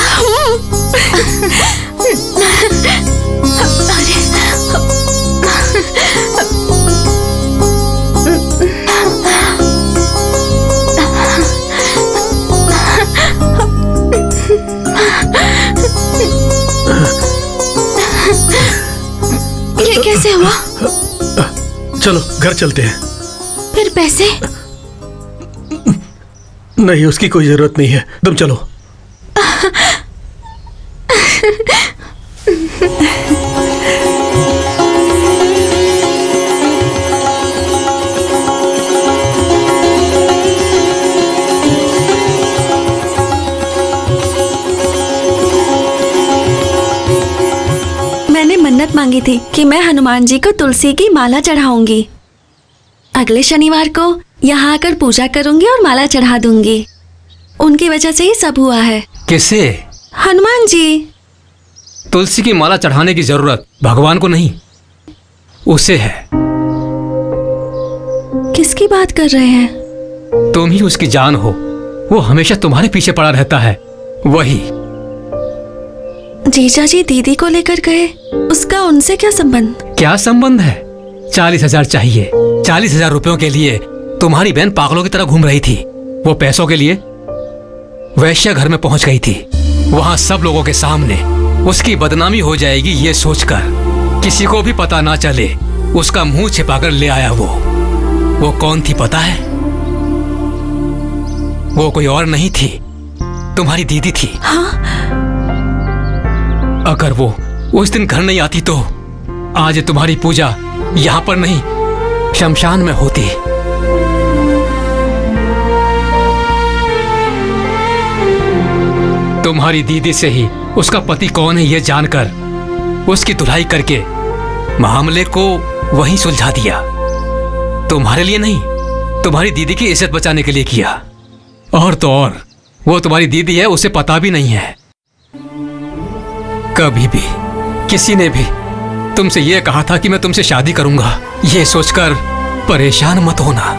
ये कैसे हुआ? चलो घर चलते हैं। फिर पैसे? नहीं, उसकी कोई जरूरत नहीं है, तुम चलो। मैंने मन्नत मांगी थी कि मैं हनुमान जी को तुलसी की माला चढ़ाऊंगी। अगले शनिवार को यहाँ आकर पूजा करूंगी और माला चढ़ा दूंगी। उनकी वजह से ही सब हुआ है। किसे? हनुमान जी। तुलसी की माला चढ़ाने की जरूरत भगवान को नहीं, उसे है। किसकी बात कर रहे हैं? तुम ही उसकी जान हो, वो हमेशा तुम्हारे पीछे पड़ा रहता है, वही। जीजा जी दीदी को लेकर गए, उसका उनसे क्या संबंध? क्या संबंध है? 40,000 चाहिए। 40,000 रुपयों के लिए तुम्हारी बहन पागलों की तरह घूम रही थी। वो पैसों के लिए वैश्या घर में पहुंच गई थी। वहां सब लोगों के सामने उसकी बदनामी हो जाएगी ये सोचकर किसी को भी पता ना चले उसका मुंह छिपाकर ले आया। वो कौन थी पता है? वो कोई और नहीं थी, तुम्हारी दीदी थी। हाँ? अगर वो उस दिन घर नहीं आती तो आज तुम्हारी पूजा यहाँ पर नहीं, शमशान में होती। तुम्हारी दीदी से ही उसका पति कौन है ये जानकर उसकी धुलाई करके मामले को वहीं सुलझा दिया। तुम्हारे लिए नहीं, तुम्हारी दीदी की इज्जत बचाने के लिए किया। और तो और वो तुम्हारी दीदी है, उसे पता भी नहीं है। कभी भी किसी ने भी तुमसे ये कहा था कि मैं तुमसे शादी करूंगा, ये सोचकर परेशान मत होना।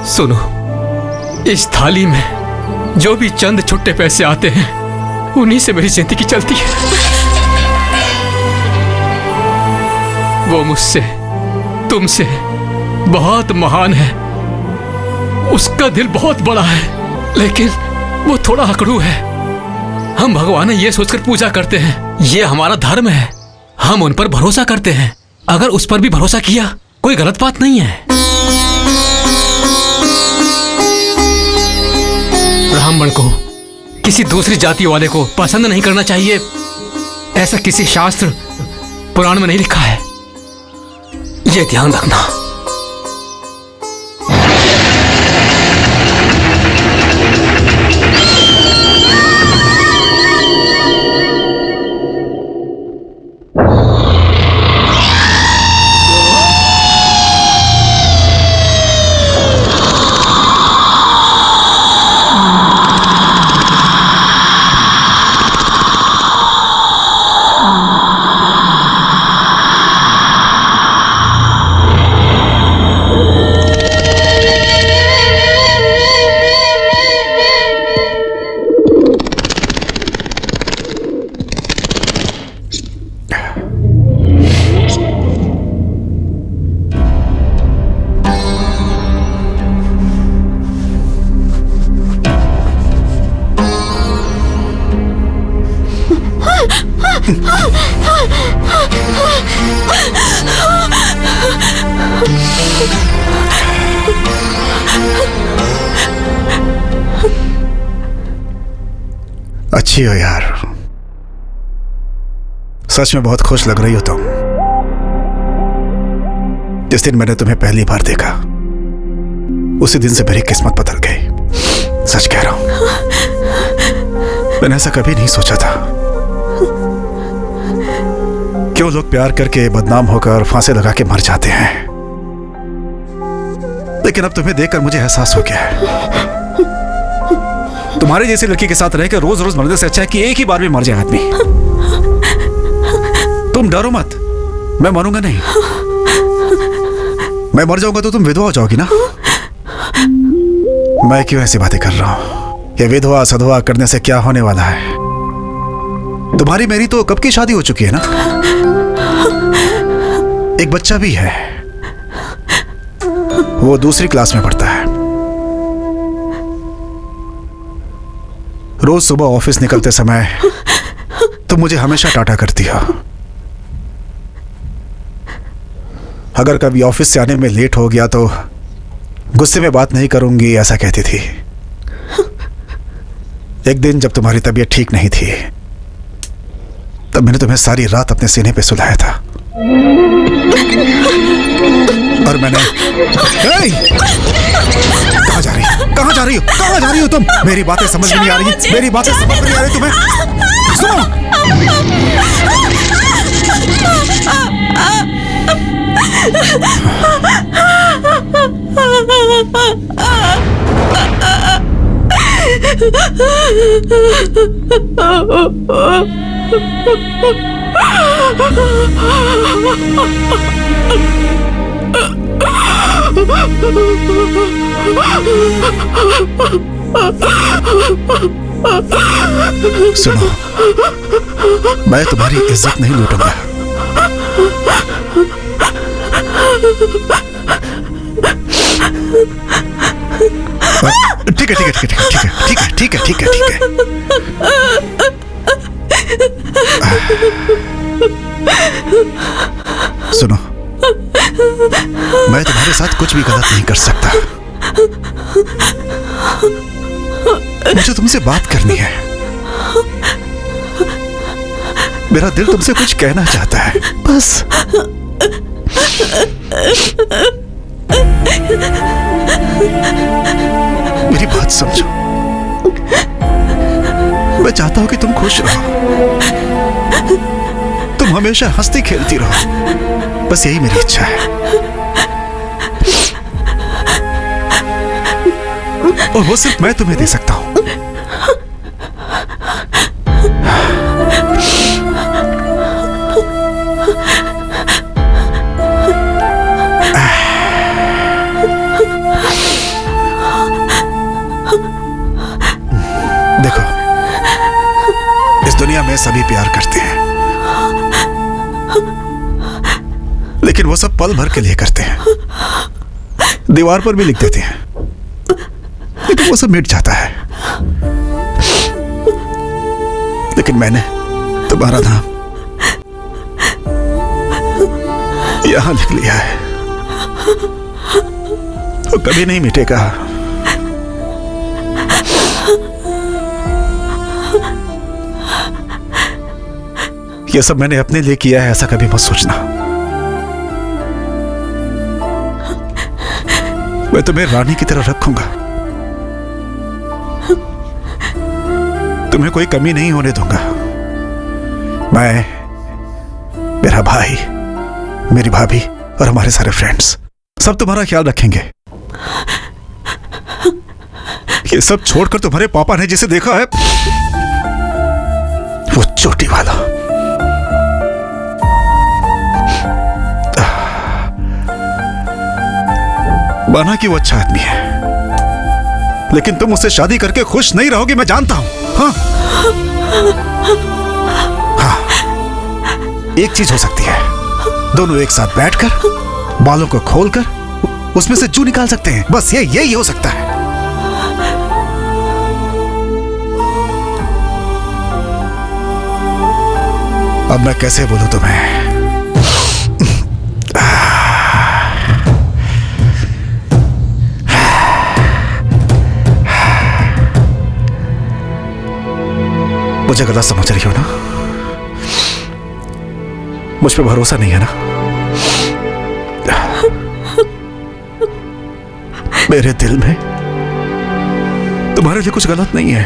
सुनो, इस थाली में जो भी चंद छुट्टे पैसे आते हैं उन्हीं से मेरी जिंदगी चलती है। वो मुझसे, तुमसे बहुत महान है, उसका दिल बहुत बड़ा है, लेकिन वो थोड़ा अकड़ू है। हम भगवान ये सोचकर पूजा करते हैं, ये हमारा धर्म है, हम उन पर भरोसा करते हैं। अगर उस पर भी भरोसा किया कोई गलत बात नहीं है। ब्राह्मण को किसी दूसरी जाति वाले को पसंद नहीं करना चाहिए, ऐसा किसी शास्त्र पुराण में नहीं लिखा है, ये ध्यान रखना। अच्छी हो यार, सच में बहुत खुश लग रही हो तुम। जिस दिन मैंने तुम्हें पहली बार देखा उसी दिन से मेरी किस्मत बदल गई। सच कह रहा हूं, मैंने ऐसा कभी नहीं सोचा था। क्यों लोग प्यार करके बदनाम होकर फांसे लगा के मर जाते हैं, लेकिन अब तुम्हें देखकर मुझे एहसास हो गया है तुम्हारे जैसी लड़की के साथ रहकर रोज रोज मरने से अच्छा है कि एक ही बार में मर जाए आदमी। तुम डरो मत, मैं मरूंगा नहीं। मैं मर जाऊंगा तो तुम विधवा हो जाओगी ना। मैं क्यों ऐसी बातें कर रहा हूं? ये विधवा सधवा करने से क्या होने वाला है? तुम्हारी मेरी तो कब की शादी हो चुकी है ना, एक बच्चा भी है, वो दूसरी क्लास में पढ़ता है। रोज सुबह ऑफिस निकलते समय तुम मुझे हमेशा टाटा करती हो। अगर कभी ऑफिस से आने में लेट हो गया तो गुस्से में बात नहीं करूंगी ऐसा कहती थी। एक दिन जब तुम्हारी तबीयत ठीक नहीं थी तब मैंने तुम्हें सारी रात अपने सीने पे सुलाया था और मैंने कहाँ जा रही हो? कहाँ जा रही हो? कहाँ जा रही हो तुम? मेरी बातें समझ में नहीं आ रही, मेरी बातें समझ में नहीं आ रही तुम्हें। सुनो, मैं तुम्हारी इज्जत नहीं लूटूंगा। ठीक है ठीक है ठीक है ठीक है ठीक है ठीक है ठीक है ठीक है। सुनो, मैं तुम्हारे साथ कुछ भी गलत नहीं कर सकता। मुझे तुमसे बात करनी है। मेरा दिल तुमसे कुछ कहना चाहता है, बस। मेरी बात समझो। मैं चाहता हूं कि तुम खुश रहो, तुम हमेशा हंसती खेलती रहो, बस यही मेरी इच्छा है। और वो सिर्फ मैं तुम्हें दे सकता हूं। देखो, इस दुनिया में सभी प्यार करते हैं, लेकिन वो सब पल भर के लिए करते हैं। दीवार पर भी लिख देते हैं, लेकिन वो सब मिट जाता है। लेकिन मैंने तुम्हारा नाम यहां लिख लिया है, वो कभी नहीं मिटेगा। ये सब मैंने अपने लिए किया है, ऐसा कभी मत सोचना। मैं तुम्हें रानी की तरह रखूंगा, तुम्हें कोई कमी नहीं होने दूंगा। मैं, मेरा भाई, मेरी भाभी और हमारे सारे फ्रेंड्स सब तुम्हारा ख्याल रखेंगे। ये सब छोड़कर तुम्हारे पापा ने जिसे देखा है, वो चोटी वाला, माना कि वो अच्छा आदमी है, लेकिन तुम उससे शादी करके खुश नहीं रहोगी, मैं जानता हूं। हाँ, हाँ, एक चीज हो सकती है, दोनों एक साथ बैठकर बालों को खोलकर उसमें से जू निकाल सकते हैं, बस यही हो सकता है। अब मैं कैसे बोलूं तुम्हें? मुझे गलत समझ रही हो ना? मुझ पे भरोसा नहीं है ना? मेरे दिल में तुम्हारे लिए कुछ गलत नहीं है।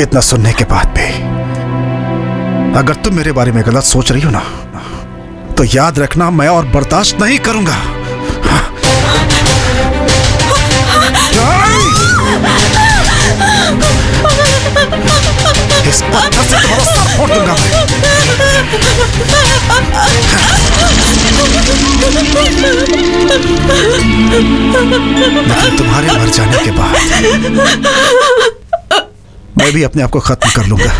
इतना सुनने के बाद भी अगर तुम मेरे बारे में गलत सोच रही हो ना, तो याद रखना मैं और बर्दाश्त नहीं करूंगा। इस पत्थर से तुम्हारा सर फोड़ दूंगा मैं। लेकिन तुम्हारे मर जाने के बाद मैं भी अपने आप को खत्म कर लूंगा।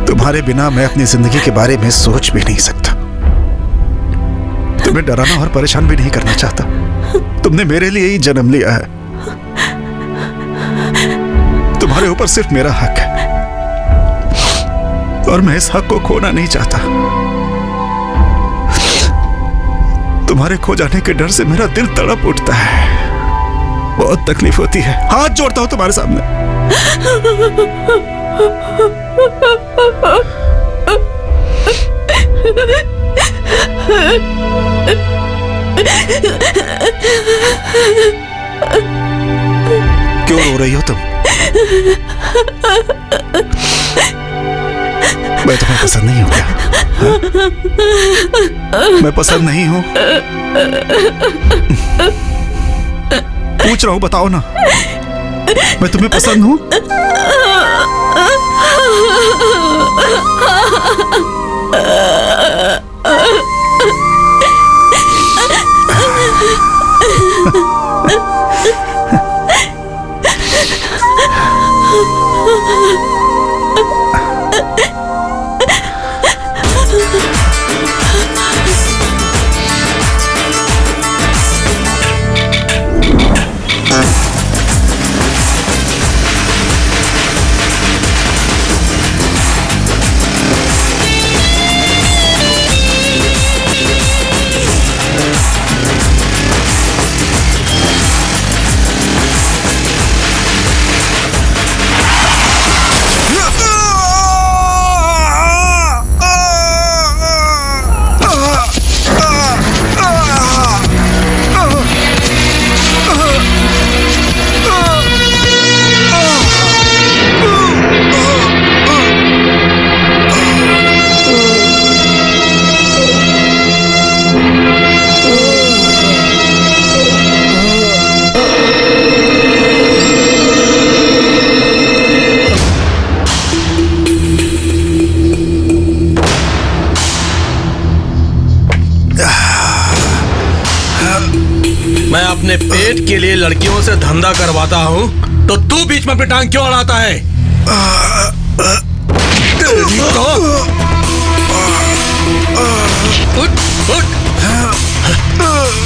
तुम्हारे बिना मैं अपनी जिंदगी के बारे में सोच भी नहीं सकता। तुम्हें डराना और परेशान भी नहीं करना चाहता। तुमने मेरे लिए ही जन्म लिया है। तुम्हारे ऊपर सिर्फ मेरा हक है और मैं इस हक को खोना नहीं चाहता। तुम्हारे खो जाने के डर से मेरा दिल तड़प उठता है। बहुत तकलीफ होती है। हाथ जोड़ता हूं तुम्हारे सामने। क्यों रो रही हो तुम? मैं तुम्हें पसंद नहीं हूं क्या? मैं पसंद नहीं हूं? पूछ रहा हूं, बताओ ना। मैं तुम्हें पसंद हूं? मैं अपने पेट के लिए लड़कियों से धंधा करवाता हूँ, तो तू बीच में अपनी टांग क्यों अड़ाता है? तेरी तो उठ, उठ।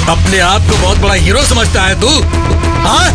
अपने आप को बहुत बड़ा हीरो समझता है तू? हाँ?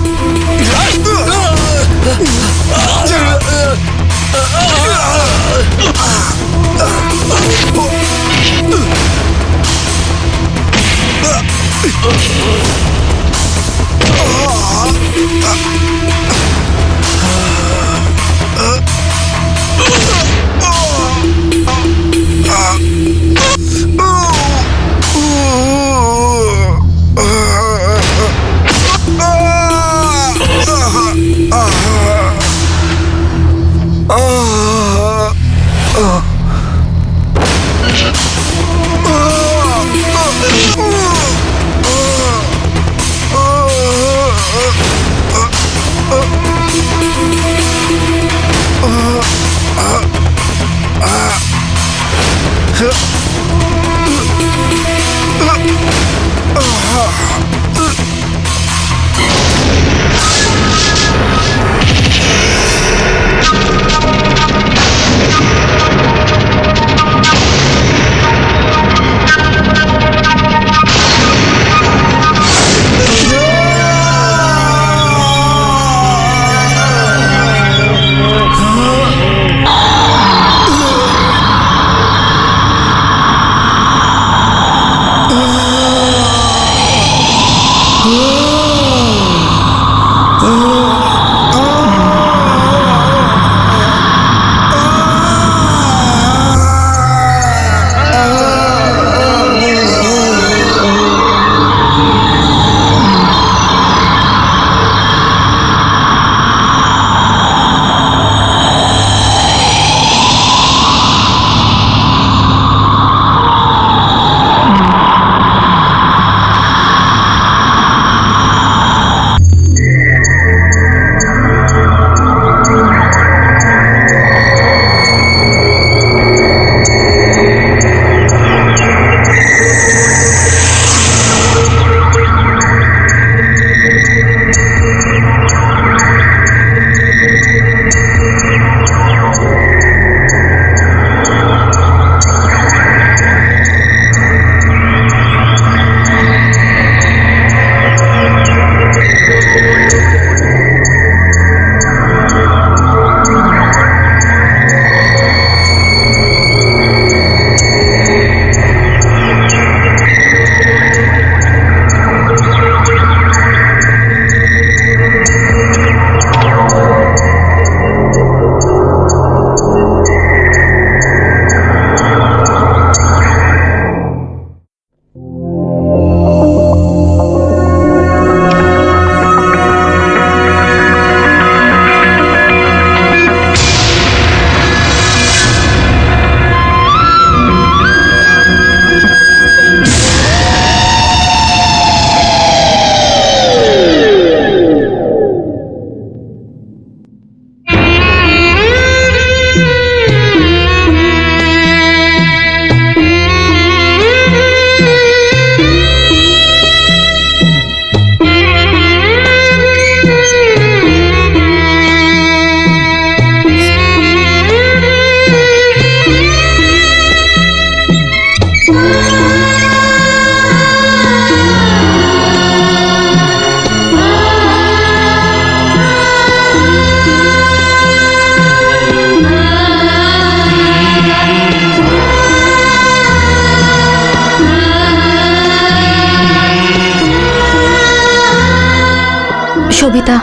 बबीता,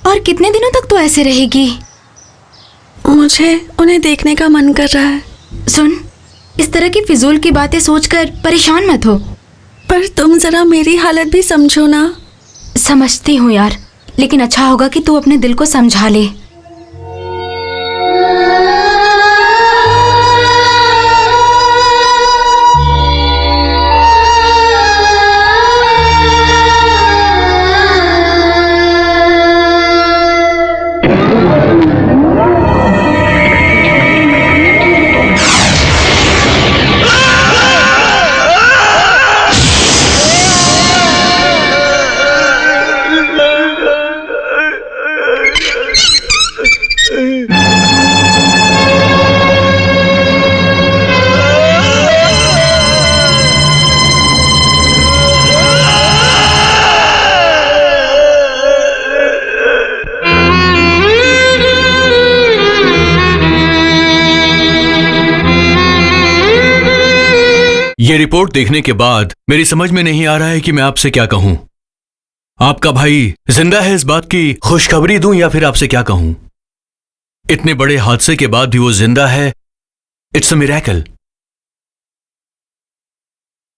और कितने दिनों तक तो ऐसे रहेगी? मुझे उन्हें देखने का मन कर रहा है। सुन, इस तरह की फिजूल की बातें सोचकर परेशान मत हो। पर तुम जरा मेरी हालत भी समझो ना। समझती हूँ यार, लेकिन अच्छा होगा कि तू अपने दिल को समझा ले। ये रिपोर्ट देखने के बाद मेरी समझ में नहीं आ रहा है कि मैं आपसे क्या कहूं। आपका भाई जिंदा है, इस बात की खुशखबरी दूं या फिर आपसे क्या कहूं? इतने बड़े हादसे के बाद भी वो जिंदा है। It's a miracle.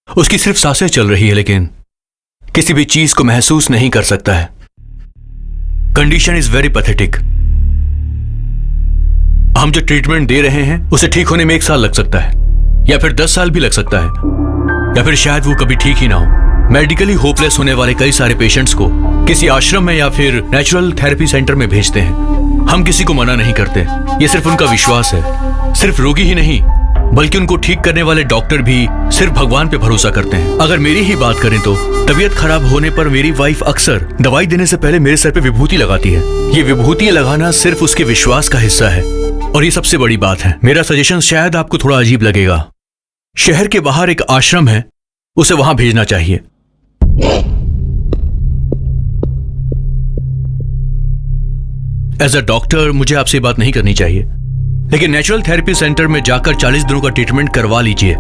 उसकी सिर्फ सांसें चल रही है, लेकिन किसी भी चीज को महसूस नहीं कर सकता है। Condition is very pathetic. हम जो ट्रीटमेंट दे रहे हैं उसे ठीक होने में 1 साल लग सकता है, या फिर 10 साल भी लग सकता है, या फिर शायद वो कभी ठीक ही ना हो। मेडिकली होपलेस होने वाले कई सारे पेशेंट्स को किसी आश्रम में या फिर नेचुरल थेरेपी सेंटर में भेजते हैं। हम किसी को मना नहीं करते, ये सिर्फ उनका विश्वास है। सिर्फ रोगी ही नहीं, बल्कि उनको ठीक करने वाले डॉक्टर भी सिर्फ भगवान पे भरोसा करते हैं। अगर मेरी ही बात करें तो तबीयत खराब होने पर मेरी वाइफ अक्सर दवाई देने से पहले मेरे सर पे विभूति लगाती है। ये विभूति लगाना सिर्फ उसके विश्वास का हिस्सा है, और ये सबसे बड़ी बात है। मेरा सजेशन शायद आपको थोड़ा अजीब लगेगा। शहर के बाहर एक आश्रम है, उसे वहां भेजना चाहिए। एज अ डॉक्टर मुझे आपसे ये बात नहीं करनी चाहिए, लेकिन नेचुरल थेरेपी सेंटर में जाकर 40 दिनों का ट्रीटमेंट करवा लीजिए।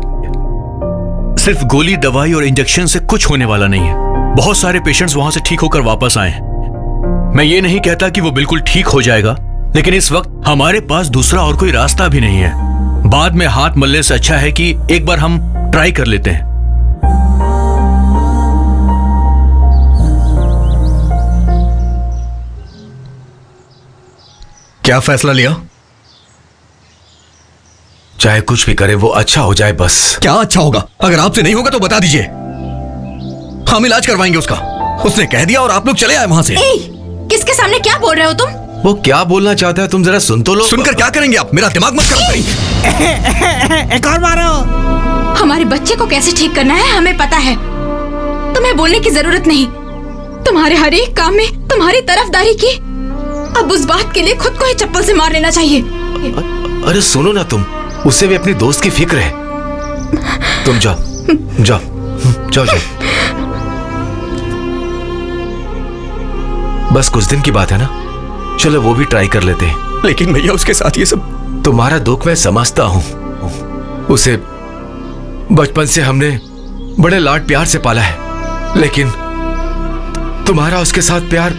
सिर्फ गोली, दवाई और इंजेक्शन से कुछ होने वाला नहीं है। बहुत सारे पेशेंट्स वहां से ठीक होकर वापस आए हैं। मैं ये नहीं कहता कि वो बिल्कुल ठीक हो जाएगा, लेकिन इस वक्त हमारे पास दूसरा और कोई रास्ता भी नहीं है। बाद में हाथ मलने से अच्छा है कि एक बार हम ट्राई कर लेते हैं। क्या फैसला लिया? चाहे कुछ भी करे वो अच्छा हो जाए बस। क्या अच्छा होगा? अगर आपसे नहीं होगा तो बता दीजिए, हम इलाज करवाएंगे उसका। उसने कह दिया और आप लोग चले आए वहां से। किसके सामने क्या बोल रहे हो तुम? वो क्या बोलना चाहता है तुम जरा सुन तो लो। सुनकर क्या करेंगे आप? मेरा दिमाग मत खराब करिए। एक और मारो। हमारे बच्चे को कैसे ठीक करना है हमें पता है, तुम्हें बोलने की जरूरत नहीं। तुम्हारे हर एक काम में तुम्हारी तरफदारी की। अब उस बात के लिए खुद को ही चप्पल से मार लेना चाहिए। अरे सुनो ना, तुम उसे भी अपनी दोस्त की फिक्र है। तुम जाओ जाओ जाओ जाओ। बस कुछ दिन की बात है ना, चलो वो भी ट्राई कर लेते हैं। लेकिन भैया उसके साथ ये सब। तुम्हारा दुख मैं समझता हूं। उसे बचपन से हमने बड़े लाड प्यार से पाला है, लेकिन तुम्हारा उसके साथ प्यार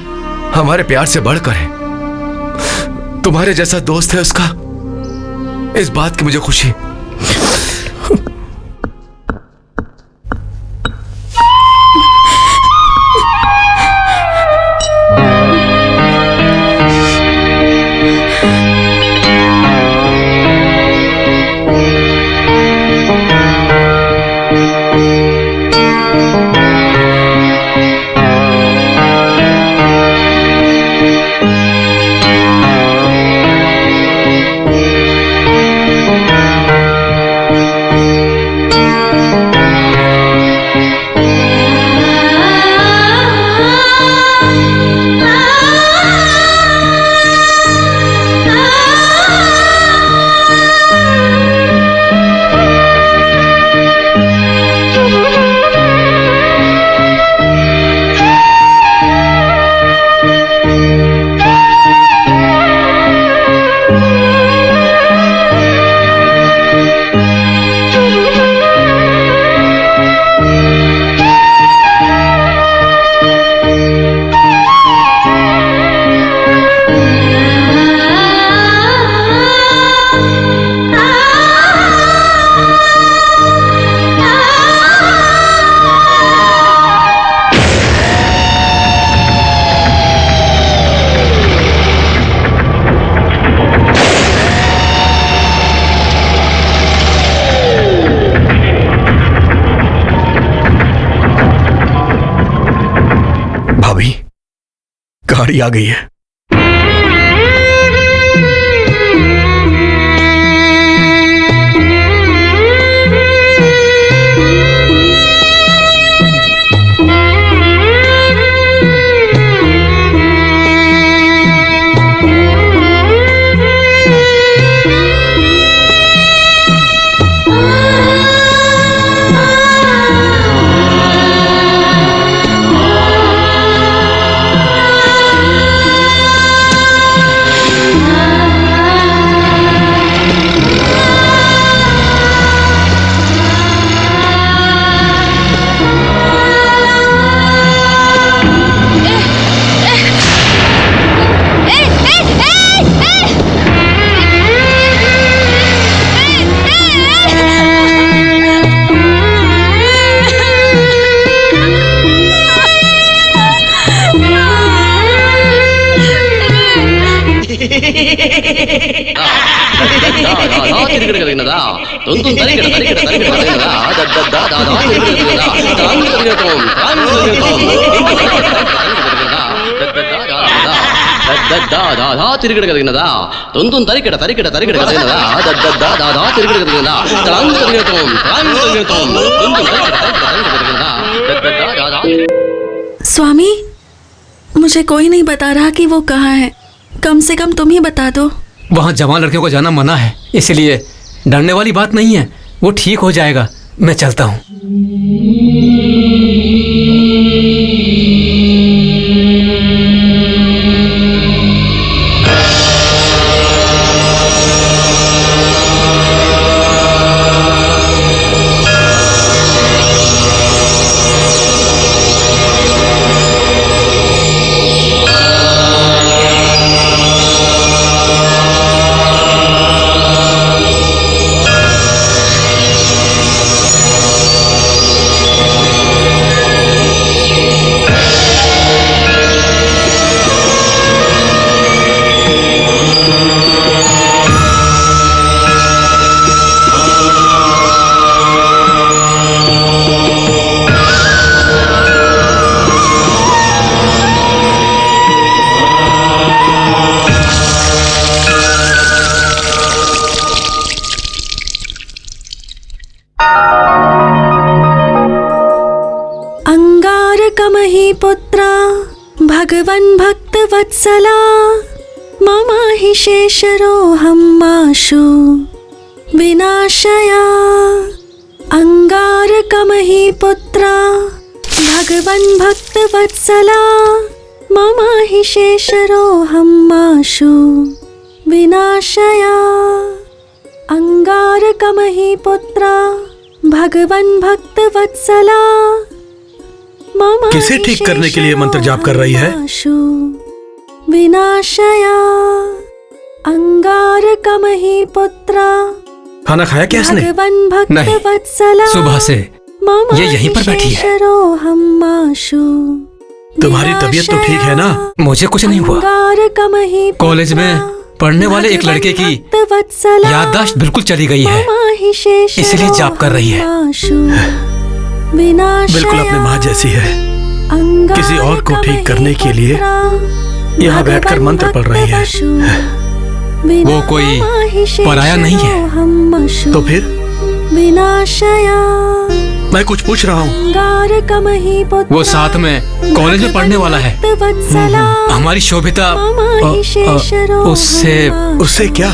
हमारे प्यार से बढ़कर है। तुम्हारे जैसा दोस्त है उसका, इस बात की मुझे खुशी। बारी आ गई है। स्वामी, मुझे कोई नहीं बता रहा कि वो कहाँ है। कम से कम तुम ही बता दो। वहाँ जवान लड़कियों को जाना मना है, इसलिए डरने वाली बात नहीं है, वो ठीक हो जाएगा। मैं चलता हूँ। पुत्रा भगवन् भक्तवत्सला मम हि शेषरोऽहमाशु विनाशया। अंगारकमहि पुत्रा भगवन् भक्तवत्सला मम हि शेषरोऽहमाशु विनाशया। अंगारकमहि पुत्रा भगवन् भक्तवत्सला। किसे ठीक करने के लिए मंत्र जाप कर रही है? विनाशया अंगारकमहि पुत्रा। खाना खाया क्या इसने? नहीं, सुबह से ये यहीं पर बैठी है। तुम्हारी तबीयत तो ठीक है ना? मुझे कुछ नहीं हुआ। कॉलेज में पढ़ने वाले एक लड़के की याददाश्त बिल्कुल चली गई है, इसलिए जाप कर रही है। बिल्कुल अपनी माँ जैसी है। किसी और को ठीक करने के लिए यहाँ बैठकर मंत्र पढ़ रही है। वो कोई पराया नहीं है। तो फिर मैं कुछ पूछ रहा हूँ। वो साथ में कॉलेज में पढ़ने वाला है। हमारी शोभिता उससे क्या?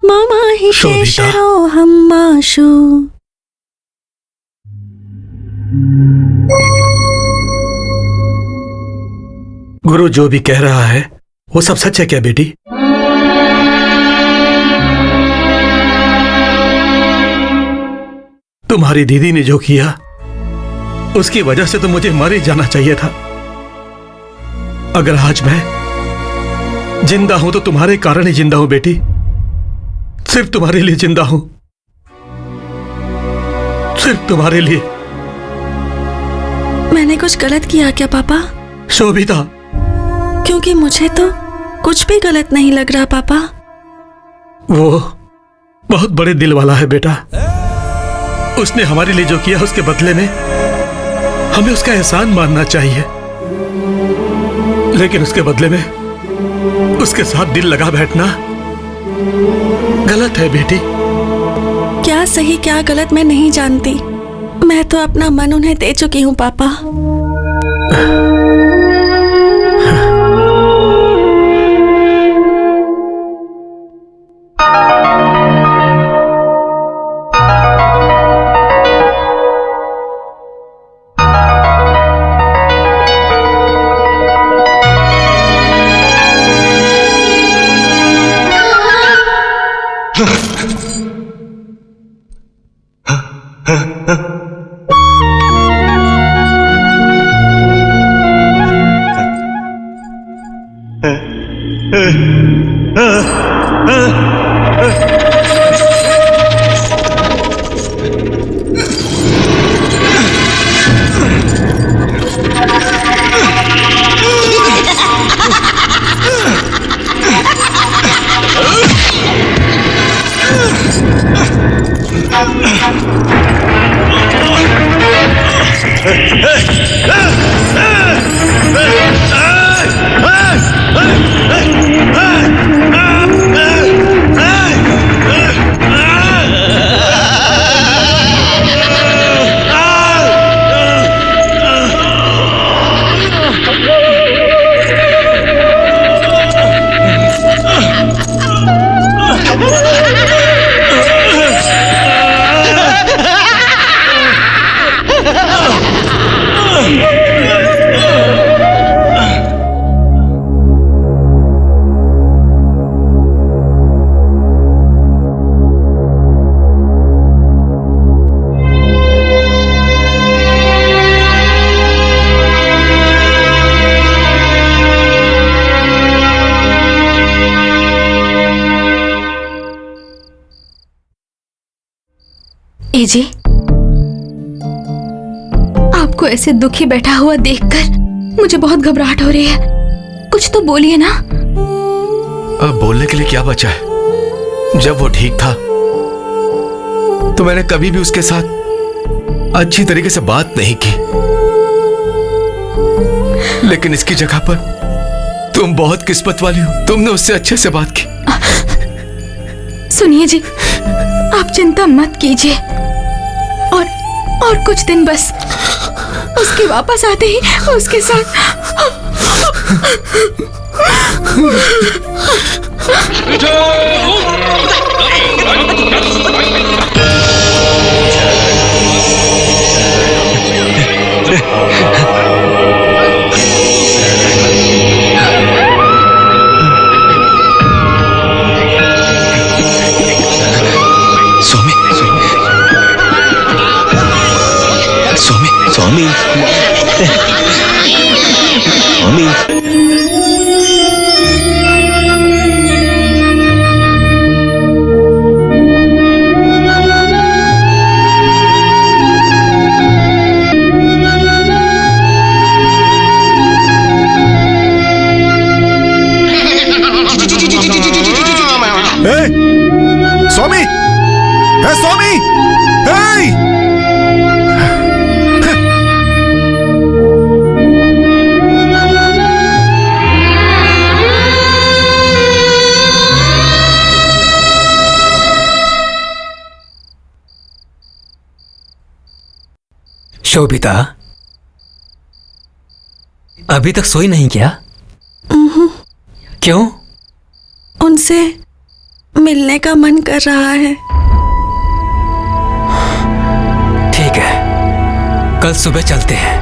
मम हि शेषरोऽहमाशु। गुरु जो भी कह रहा है वो सब सच है क्या बेटी? तुम्हारी दीदी ने जो किया उसकी वजह से तो मुझे मर ही जाना चाहिए था। अगर आज मैं जिंदा हूं तो तुम्हारे कारण ही जिंदा हूं बेटी। सिर्फ तुम्हारे लिए जिंदा हूं, सिर्फ तुम्हारे लिए। मैंने कुछ गलत किया क्या पापा? शोभिता, क्योंकि मुझे तो कुछ भी गलत नहीं लग रहा पापा। वो बहुत बड़े दिल वाला है बेटा। उसने हमारे लिए जो किया उसके बदले में हमें उसका एहसान मानना चाहिए, लेकिन उसके बदले में उसके साथ दिल लगा बैठना गलत है बेटी। क्या सही क्या गलत मैं नहीं जानती, मैं तो अपना मन उन्हें दे चुकी हूँ पापा। जी, आपको ऐसे दुखी बैठा हुआ देखकर मुझे बहुत घबराहट हो रही है। कुछ तो बोलिए ना। अब बोलने के लिए क्या बचा है? जब वो ठीक था तो मैंने कभी भी उसके साथ अच्छी तरीके से बात नहीं की, लेकिन इसकी जगह पर तुम बहुत किस्मत वाली हो, तुमने उससे अच्छे से बात की। सुनिए जी, आप चिंता मत कीजिए, और कुछ दिन बस, उसके वापस आते ही उसके साथ स्वामी स्वामी, हे स्वामी, हे! शोभिता, अभी तक सोई नहीं क्या? क्यों? उनसे मिलने का मन कर रहा है। ठीक है, कल सुबह चलते हैं।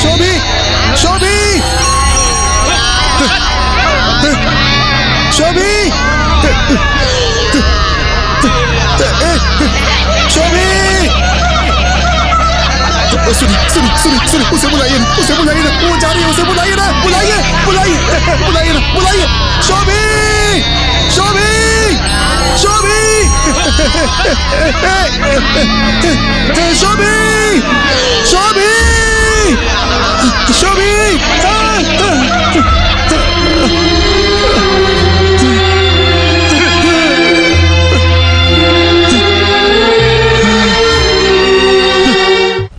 शोभी शोभी शोभी शोभी सुनिए उसे बुलाइए ना, वो जा रही है, उसे बुलाइए ना, बुलाइए शोभी शोभी शोभी शोभी शोभी शोभी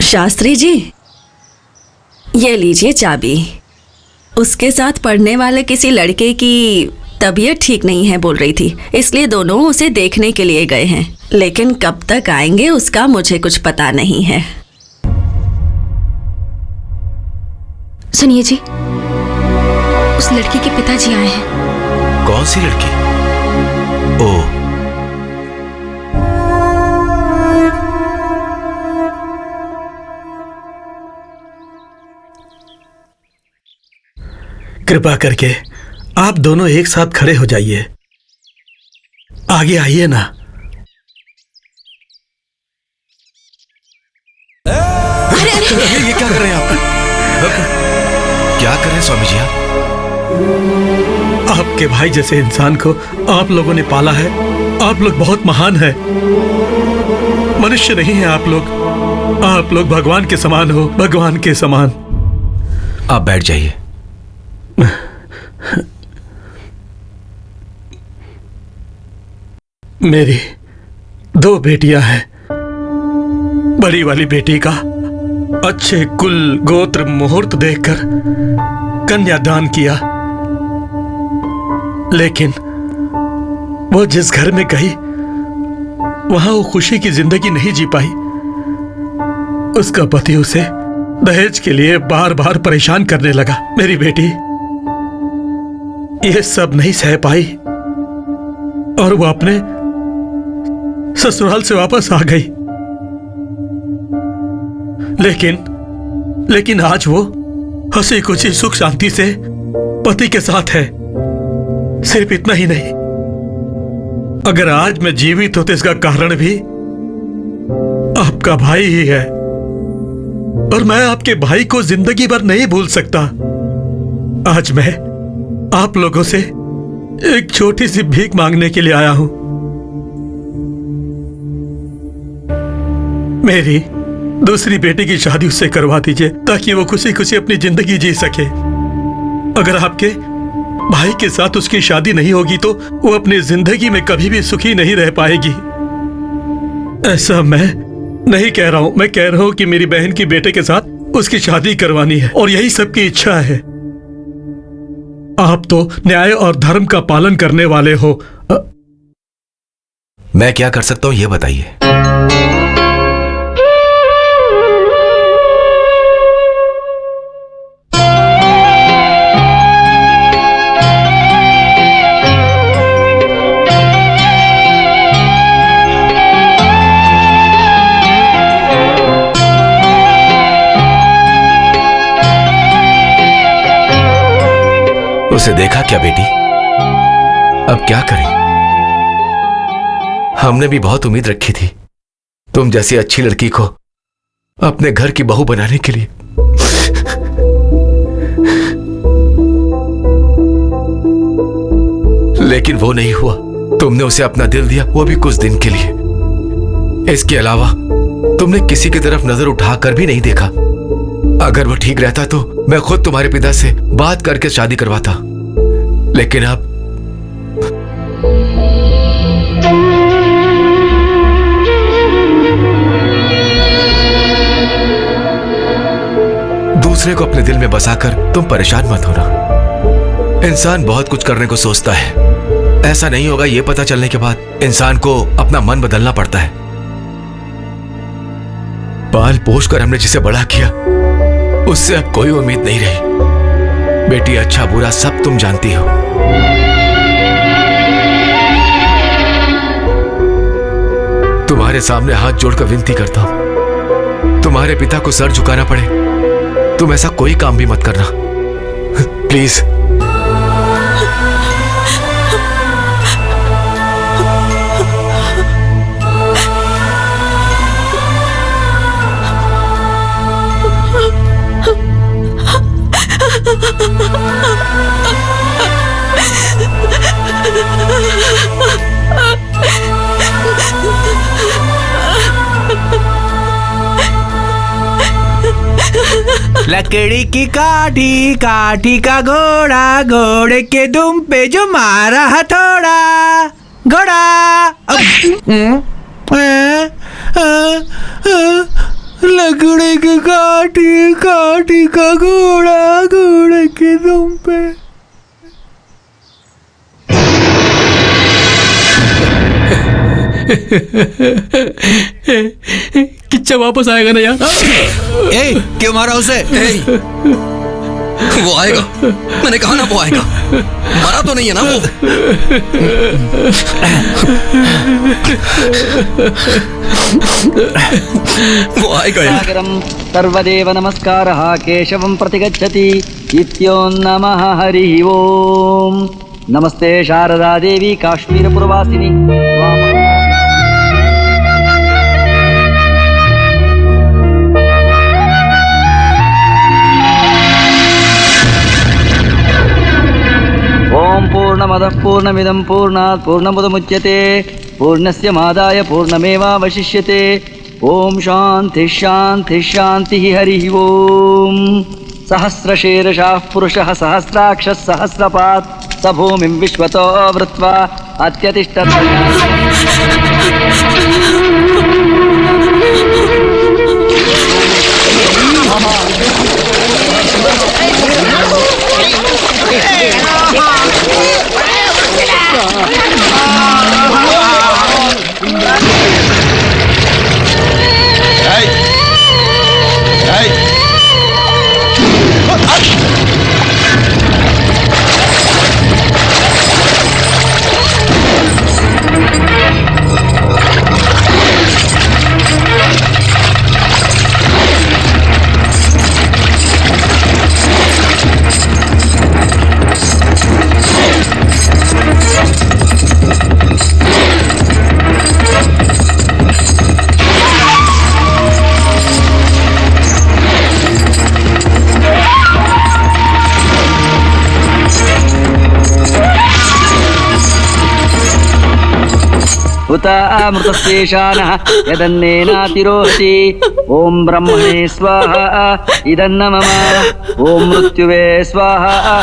शास्त्री जी, ये लीजिए चाबी। उसके साथ पढ़ने वाले किसी लड़के की तबीयत ठीक नहीं है बोल रही थी, इसलिए दोनों उसे देखने के लिए गए हैं, लेकिन कब तक आएंगे उसका मुझे कुछ पता नहीं है। सुनिए जी, उस लड़की के पिताजी आए हैं। कौन सी लड़की? ओह, कृपा करके आप दोनों एक साथ खड़े हो जाइए। आगे आइए ना। ये क्या कर रहे हैं आप? क्या कर रहे हैं स्वामी जी आप? आपके भाई जैसे इंसान को आप लोगों ने पाला है। आप लोग बहुत महान हैं। मनुष्य नहीं है आप लोग भगवान के समान हो, भगवान के समान। आप बैठ जाइए। मेरी 2 बेटियां हैं। बड़ी वाली बेटी का अच्छे कुल गोत्र मुहूर्त देखकर कन्यादान किया, लेकिन वो जिस घर में गई वहां वो खुशी की जिंदगी नहीं जी पाई। उसका पति उसे दहेज के लिए बार बार परेशान करने लगा। मेरी बेटी ये सब नहीं सह पाई और वो अपने ससुराल से वापस आ गई। लेकिन आज वो हंसी खुशी सुख शांति से पति के साथ है। सिर्फ इतना ही नहीं, अगर आज मैं जीवित हूं तो इसका कारण भी आपका भाई ही है, और मैं आपके भाई को जिंदगी भर नहीं भूल सकता। आज मैं आप लोगों से एक छोटी सी भीख मांगने के लिए आया हूं। मेरी दूसरी बेटी की शादी उससे करवा दीजिए ताकि वो खुशी खुशी अपनी जिंदगी जी सके। अगर आपके भाई के साथ उसकी शादी नहीं होगी तो वो अपनी जिंदगी में कभी भी सुखी नहीं रह पाएगी। ऐसा मैं नहीं कह रहा हूं, मैं कह रहा हूं कि मेरी बहन की बेटे के साथ उसकी शादी करवानी है और यही सबकी इच्छा है। आप तो न्याय और धर्म का पालन करने वाले हो। मैं क्या कर सकता हूं ये बताइए। उसे देखा क्या बेटी? अब क्या करें? हमने भी बहुत उम्मीद रखी थी तुम जैसी अच्छी लड़की को अपने घर की बहू बनाने के लिए। लेकिन वो नहीं हुआ। तुमने उसे अपना दिल दिया, वो भी कुछ दिन के लिए। इसके अलावा तुमने किसी की तरफ नजर उठाकर भी नहीं देखा। अगर वो ठीक रहता तो मैं खुद तुम्हारे पिता से बात करके शादी करवाता, लेकिन अब दूसरे को अपने दिल में बसाकर तुम परेशान मत होना। इंसान बहुत कुछ करने को सोचता है, ऐसा नहीं होगा ये पता चलने के बाद इंसान को अपना मन बदलना पड़ता है। पाल पोष कर हमने जिसे बड़ा किया उससे अब कोई उम्मीद नहीं रही। बेटी, अच्छा बुरा सब तुम जानती हो। तुम्हारे सामने हाथ जोड़कर विनती करता हूं, तुम्हारे पिता को सर झुकाना पड़े तुम ऐसा कोई काम भी मत करना, प्लीज। लकड़ी की काठी, काठी का घोड़ा, घोड़े के दुम पे जो मारा हथौड़ा, घोड़ा। लकड़ी की काठी, काठी का घोड़ा, घोड़े के दुम पे। किच्चा वापस आएगा ना यार? क्यों मारा उसे? वो आएगा, मैंने कहा ना वो आएगा। मरा तो नहीं है ना वो? वो आएगा यार। सर्वदेव नमस्कारः केशवं प्रतिगच्छति इत्यो नमः हरिः ओम। नमस्ते शारदा देवी काश्मीरपुरवासिनी। ओम पूर्णमदः पूर्णमिदं पूर्णात् पूर्णमुदमुच्यते पूर्णस्य मादाय पूर्णमेवावशिष्यते। ओम शांति शांति शांति हरिः ओम। सहस्रशीर्षः पुरुषः सहस्राक्षः सहस्रपात् स भूमिं विश्वतो वृत्वा अत्यतिष्ठत्। उता अमृतस्येषानः यदन्नेनातिरोहति। ओम ब्रह्मणे स्वाहा इदन्न मम। ओम मृत्युवे स्वाहा।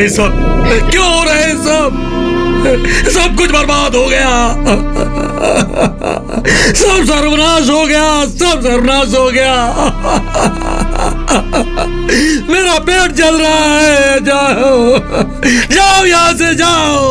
है सब? क्यों हो रहा है सब? सब कुछ बर्बाद हो गया, सब सर्वनाश हो गया, सब सर्वनाश हो गया। मेरा पेट जल रहा है। जाओ जाओ यहां से जाओ।